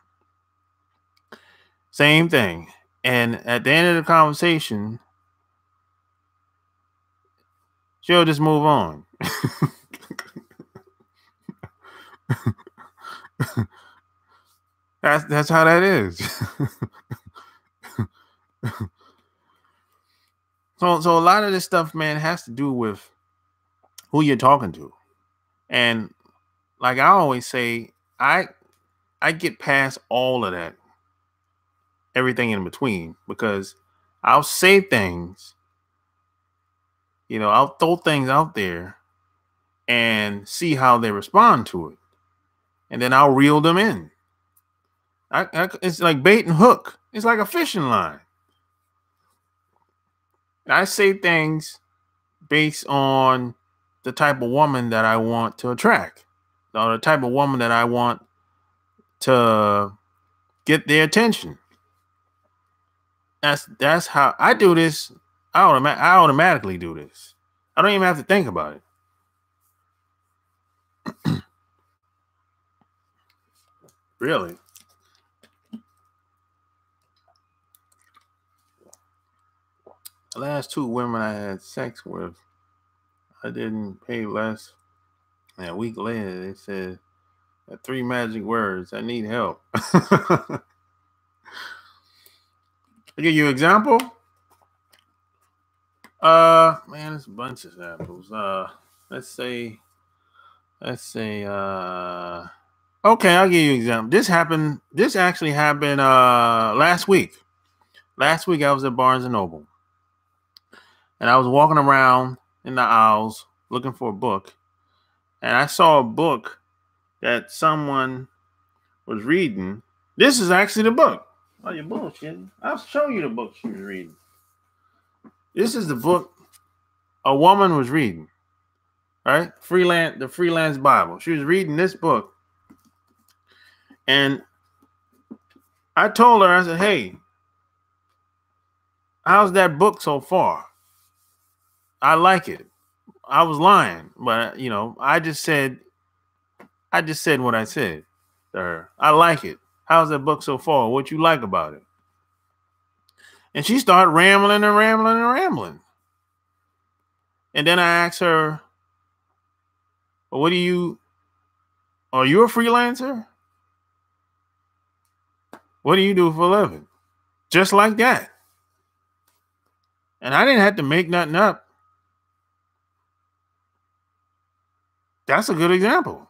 Same thing. And at the end of the conversation, she'll just move on. That's how that is. So a lot of this stuff, man, has to do with who you're talking to. And like I always say, I get past all of that, everything in between, because I'll say things, you know, I'll throw things out there and see how they respond to it. And then I'll reel them in. It's like bait and hook. It's like a fishing line. I say things based on the type of woman that I want to attract, or the type of woman that I want to get their attention. That's how I do this. I automatically do this. I don't even have to think about it. Really. The last 2 women I had sex with, I didn't pay less. And a week later, they said, 3 magic words, I need help. I'll give you an example. Man, there's a bunch of examples. Let's say, okay, I'll give you an example. This actually happened last week. Last week I was at Barnes & Noble. And I was walking around in the aisles looking for a book. And I saw a book that someone was reading. This is actually the book. Oh, you're bullshitting. I'll show you the book she was reading. This is the book a woman was reading. Right? The Freelance Bible. She was reading this book. And I told her, I said, hey, how's that book so far? I like it. I was lying, but you know, I just said what I said to her. I like it. How's that book so far? What you like about it? And she started rambling and rambling and rambling. And then I asked her, well, are you a freelancer? What do you do for a living? Just like that. And I didn't have to make nothing up. That's a good example.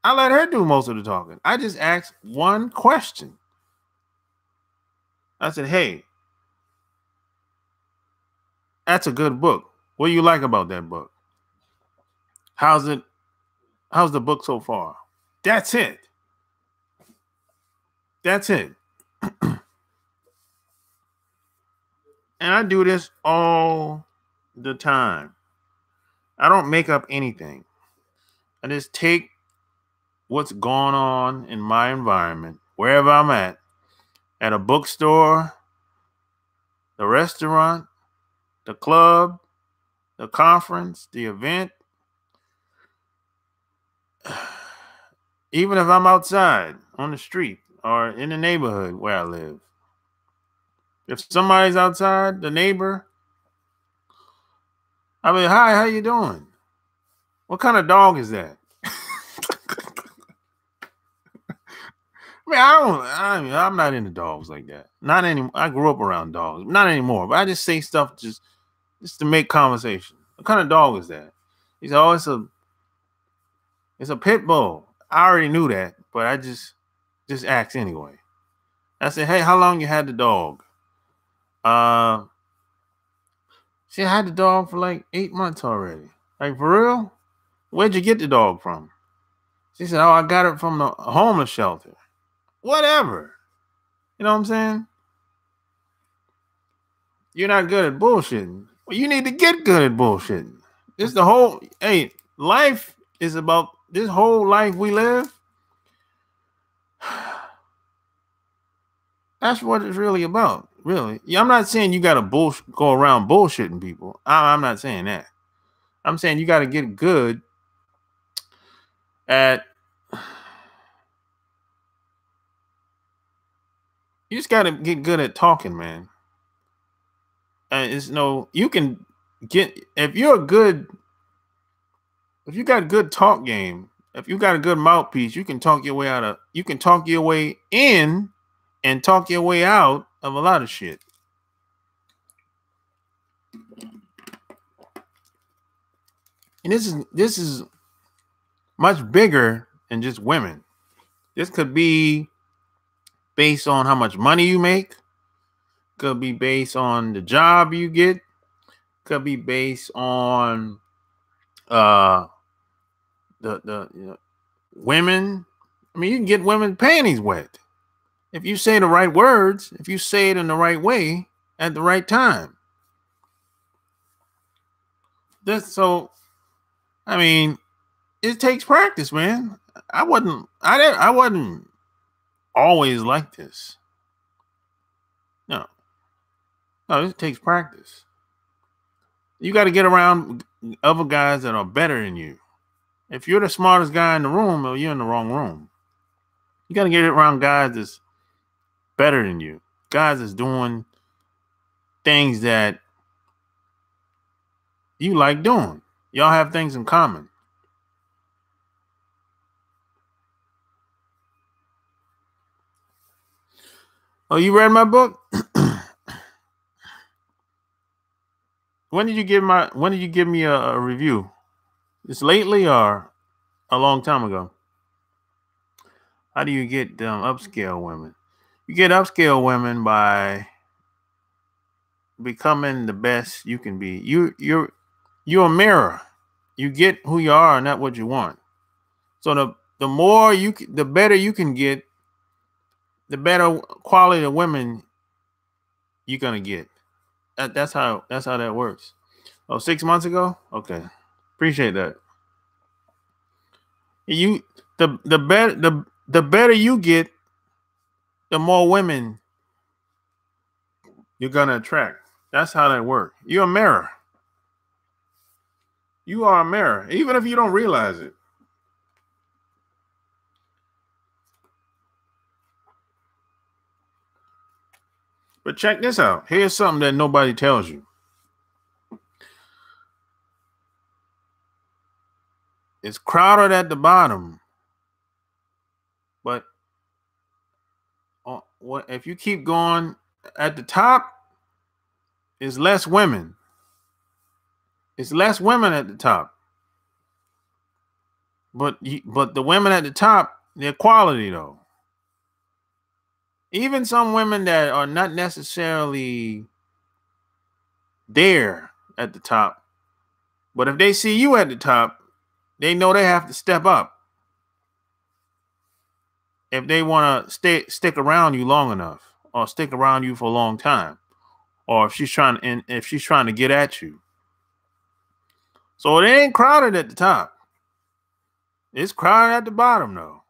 I let her do most of the talking. I just asked one question. I said, hey, that's a good book. What do you like about that book? How's the book so far? That's it. That's it. And I do this all the time. I don't make up anything. I just take what's going on in my environment, wherever I'm at a bookstore, the restaurant, the club, the conference, the event. Even if I'm outside on the street or in the neighborhood where I live. If somebody's outside, the neighbor, I mean, hi, how you doing? What kind of dog is that? I'm not into dogs like that. Not anymore. I grew up around dogs. Not anymore. But I just say stuff just to make conversation. What kind of dog is that? He said, oh, it's a pit bull. I already knew that, but I just asked anyway. I said, hey, how long you had the dog? She had the dog for like 8 months already. Like, for real? Where'd you get the dog from? She said, oh, I got it from the homeless shelter. Whatever. You know what I'm saying? You're not good at bullshitting. Well, you need to get good at bullshitting. This the whole, hey, life is about this whole life we live. That's what it's really about. Really. Yeah, I'm not saying you got to go around bullshitting people. I'm not saying that. I'm saying you got to get good at. You just got to get good at talking, man. And you can get, if you got good talk game, if you got a good mouthpiece, you can talk your way in and talk your way out of a lot of shit. And this is much bigger than just women. This could be based on how much money you make. Could be based on the job you get. Could be based on the women. I mean, you can get women's panties wet if you say the right words, if you say it in the right way at the right time. I mean, it takes practice, man. I wasn't always like this. No, it takes practice. You got to get around other guys that are better than you. If you're the smartest guy in the room, well, you're in the wrong room. You got to get around guys that's better than you. Guys that's doing things that you like doing. Y'all have things in common. Oh, you read my book? When did you give me a review? It's lately or a long time ago? How do you get upscale women? You get upscale women by becoming the best you can be. You're a mirror. You get who you are, not what you want. So the better you can get, the better quality of women you're gonna get. That's how that works. Oh, 6 months ago? Okay. Appreciate that. The better you get, the more women you're gonna attract. That's how that works. You're a mirror. You are a mirror, even if you don't realize it. But check this out. Here's something that nobody tells you. It's crowded at the bottom. But if you keep going at the top, it's less women. It's less women at the top. But the women at the top, they're quality though. Even some women that are not necessarily there at the top, but if they see you at the top, they know they have to step up if they want to stick around you long enough, or stick around you for a long time, or if she's trying to get at you. So it ain't crowded at the top. It's crowded at the bottom, though.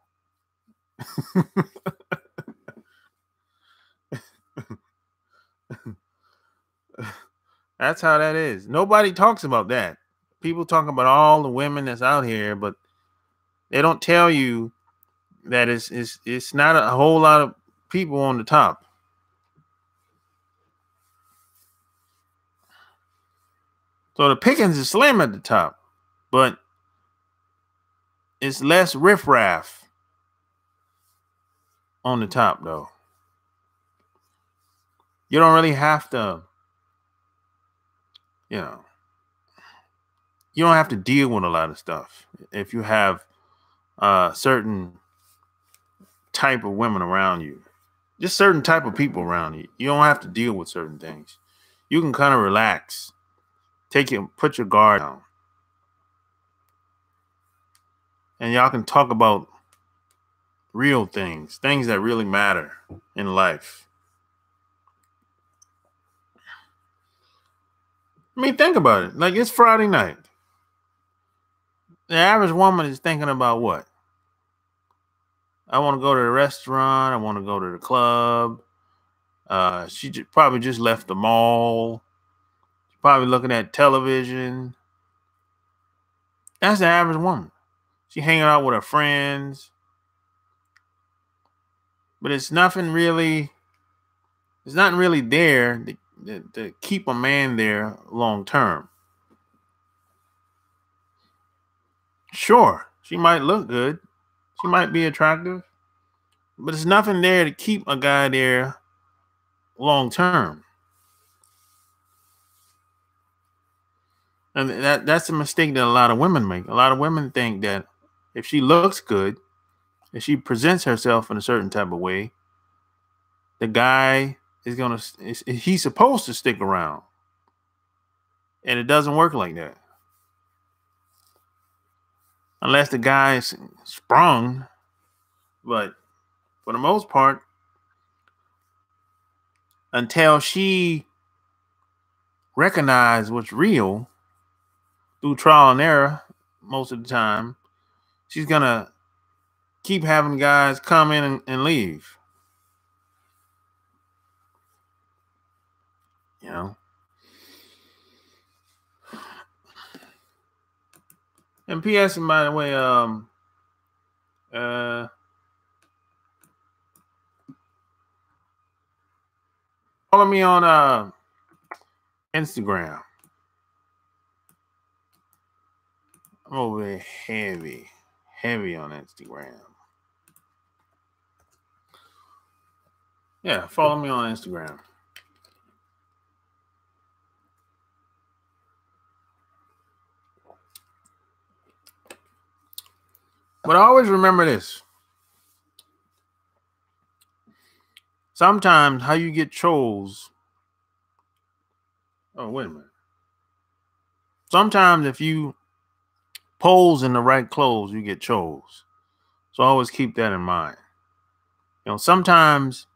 That's how that is. Nobody talks about that. People talk about all the women that's out here, but they don't tell you that it's not a whole lot of people on the top. So the pickings is slim at the top, but it's less riffraff on the top, though. You don't really have to, you know, you don't have to deal with a lot of stuff if you have a certain type of women around you, just certain type of people around you. You don't have to deal with certain things. You can kind of relax, put your guard down, and y'all can talk about real things that really matter in life. I mean, think about it. Like, it's Friday night. The average woman is thinking about what? I want to go to the restaurant. I want to go to the club. She probably just left the mall. She's probably looking at television. That's the average woman. She hanging out with her friends. But it's nothing really there to keep a man there long term. Sure, she might look good. She might be attractive. But there's nothing there to keep a guy there long term. And that's a mistake that a lot of women make. A lot of women think that if she looks good, if she presents herself in a certain type of way, the guy he's supposed to stick around. And it doesn't work like that. Unless the guy's sprung. But for the most part, until she recognizes what's real through trial and error, most of the time, she's going to keep having guys come in and leave. You know? And P.S. and by the way, follow me on Instagram. I'm over there heavy on Instagram. Yeah, follow me on Instagram. But always remember this. Sometimes how you get chose. Oh, wait a minute. Sometimes if you pose in the right clothes, you get chose. So always keep that in mind. You know, sometimes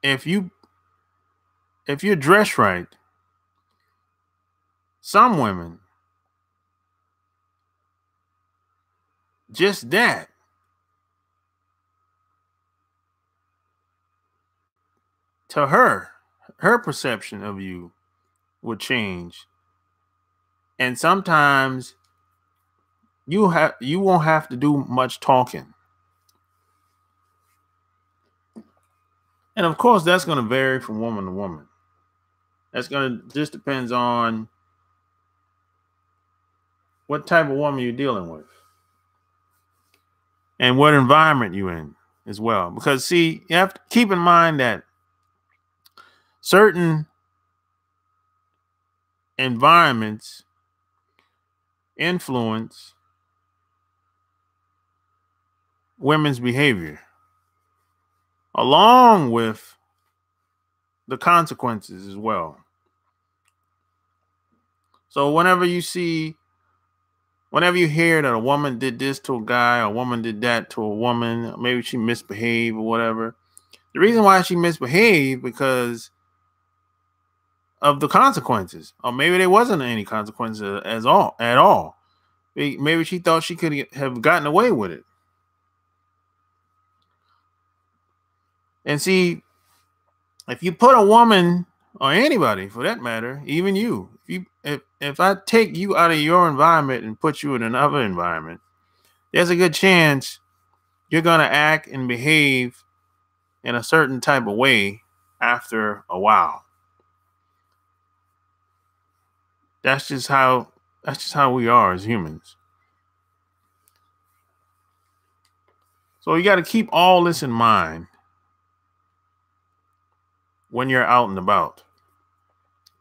if you're dressed right, some women, just that, to her perception of you would change. And sometimes you won't have to do much talking. And of course, that's going to vary from woman to woman. That's going to just depends on what type of woman you're dealing with and what environment you're in as well. Because see, you have to keep in mind that certain environments influence women's behavior, along with the consequences as well. So whenever you hear that a woman did this to a guy, or a woman did that to a woman, maybe she misbehaved or whatever, the reason why she misbehaved because of the consequences, or maybe there wasn't any consequences at all. Maybe she thought she could have gotten away with it. And see, if you put a woman, or anybody for that matter, even you, if I take you out of your environment and put you in another environment, there's a good chance you're going to act and behave in a certain type of way after a while. That's just how we are as humans. So you got to keep all this in mind when you're out and about.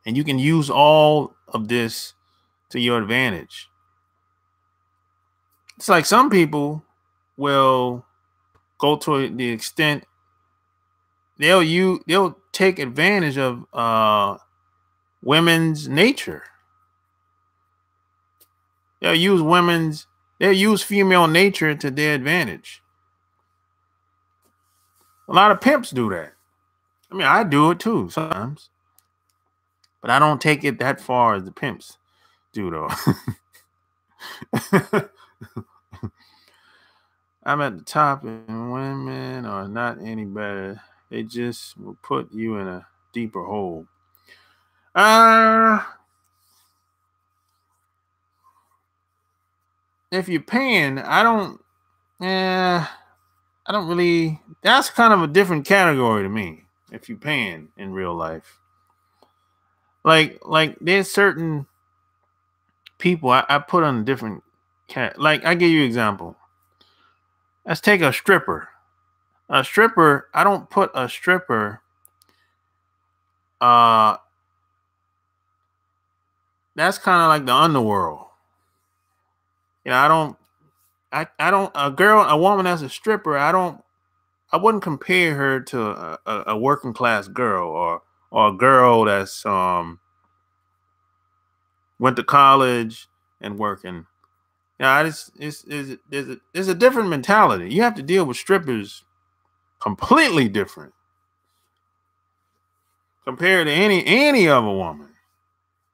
And you can use all of this to your advantage. It's like some people will go to the extent they'll take advantage of women's nature. They'll use female nature to their advantage. A lot of pimps do that. I mean, I do it too sometimes. But I don't take it that far as the pimps do, though. I'm at the top, and women are not any better. They just will put you in a deeper hole. If you're paying, I don't really. That's kind of a different category to me. If you're paying in real life. Like there's certain people I put on a different cat. Like I give you an example. Let's take a stripper. A stripper, I don't put a stripper. That's kind of like the underworld. You know, a woman that's a stripper, I wouldn't compare her to a working class girl or a girl that's went to college and working. Yeah, it's a different mentality. You have to deal with strippers completely different compared to any other woman.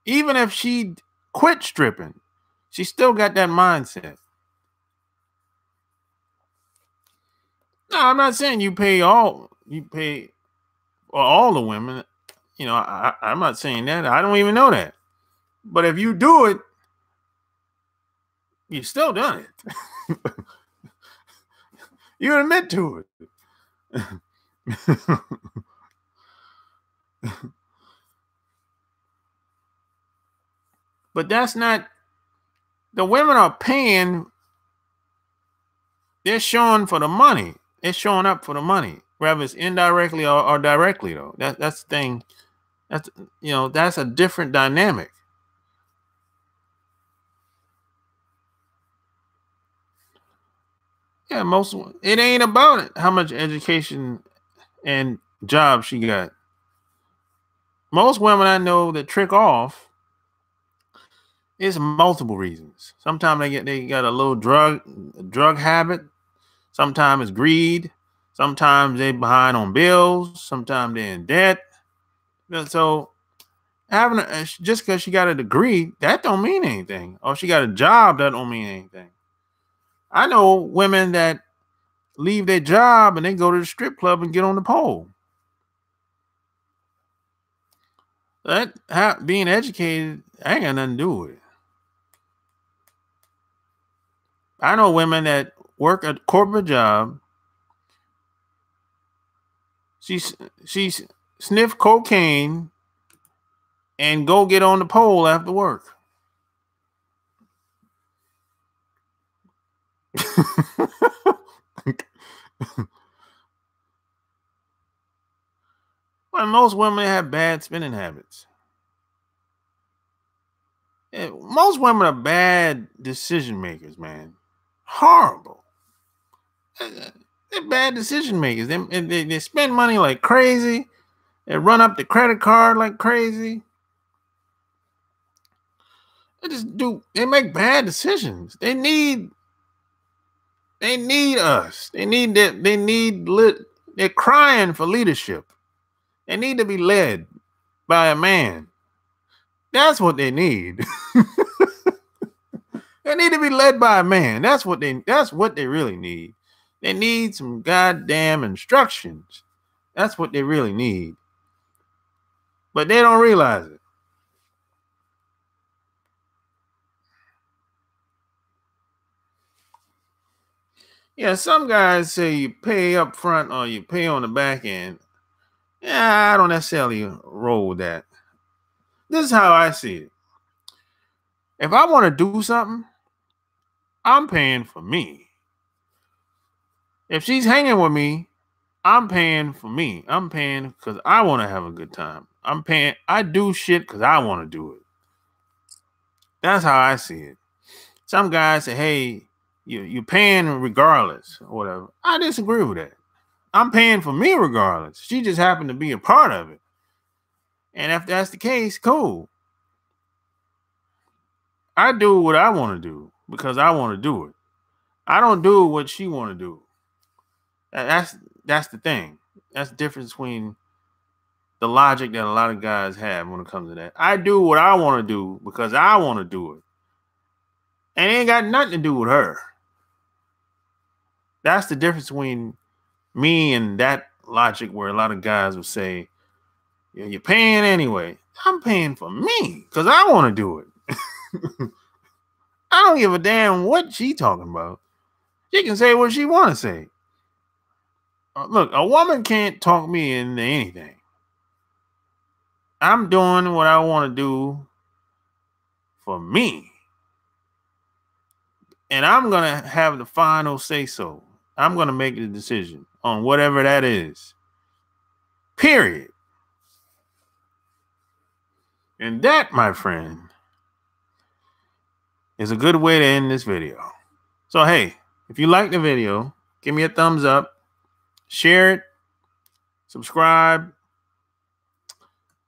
Even if she quit stripping, she still got that mindset. No, I'm not saying you pay all the women. You know, I'm not saying that. I don't even know that. But if you do it, you still done it. You admit to it. But that's not, the women are paying, they're showing for the money. They're showing up for the money, whether it's indirectly or directly, though. That's the thing. That's a different dynamic. Yeah, it ain't about it, how much education and job she got. Most women I know that trick off is multiple reasons. Sometimes they got a little drug habit. Sometimes it's greed. Sometimes they're behind on bills. Sometimes they're in debt. So having just because she got a degree, that don't mean anything. Or she got a job, that don't mean anything. I know women that leave their job and they go to the strip club and get on the pole. Being educated, I ain't got nothing to do with it. I know women that work a corporate job. She sniff cocaine and go get on the pole after work. Well, most women have bad spending habits. Yeah, most women are bad decision makers, man. Horrible. They're bad decision makers. They spend money like crazy. They run up the credit card like crazy. They make bad decisions. They need us. They're crying for leadership. They need to be led by a man. That's what they need. They need to be led by a man. That's what they really need. They need some goddamn instructions. That's what they really need. But they don't realize it. Yeah, some guys say you pay up front or you pay on the back end. Yeah, I don't necessarily roll with that. This is how I see it. If I want to do something, I'm paying for me. If she's hanging with me, I'm paying for me. I'm paying because I want to have a good time. I do shit because I want to do it. That's how I see it. Some guys say, hey, you're paying regardless or whatever. I disagree with that. I'm paying for me regardless. She just happened to be a part of it. And if that's the case, cool. I do what I want to do because I want to do it. I don't do what she want to do. That's the thing. That's the difference between the logic that a lot of guys have when it comes to that. I do what I want to do because I want to do it. And it ain't got nothing to do with her. That's the difference between me and that logic where a lot of guys will say, yeah, you're paying anyway. I'm paying for me because I want to do it. I don't give a damn what she talking about. She can say what she want to say. Look, a woman can't talk me into anything. I'm doing what I want to do for me. And I'm going to have the final say so. I'm going to make the decision on whatever that is. Period. And that, my friend, is a good way to end this video. So, hey, if you like the video, give me a thumbs up, share it, subscribe.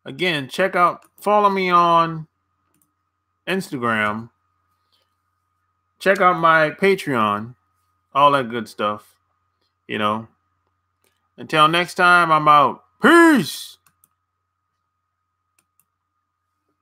Again, follow me on Instagram. Check out my Patreon, all that good stuff. Until next time, I'm out. Peace.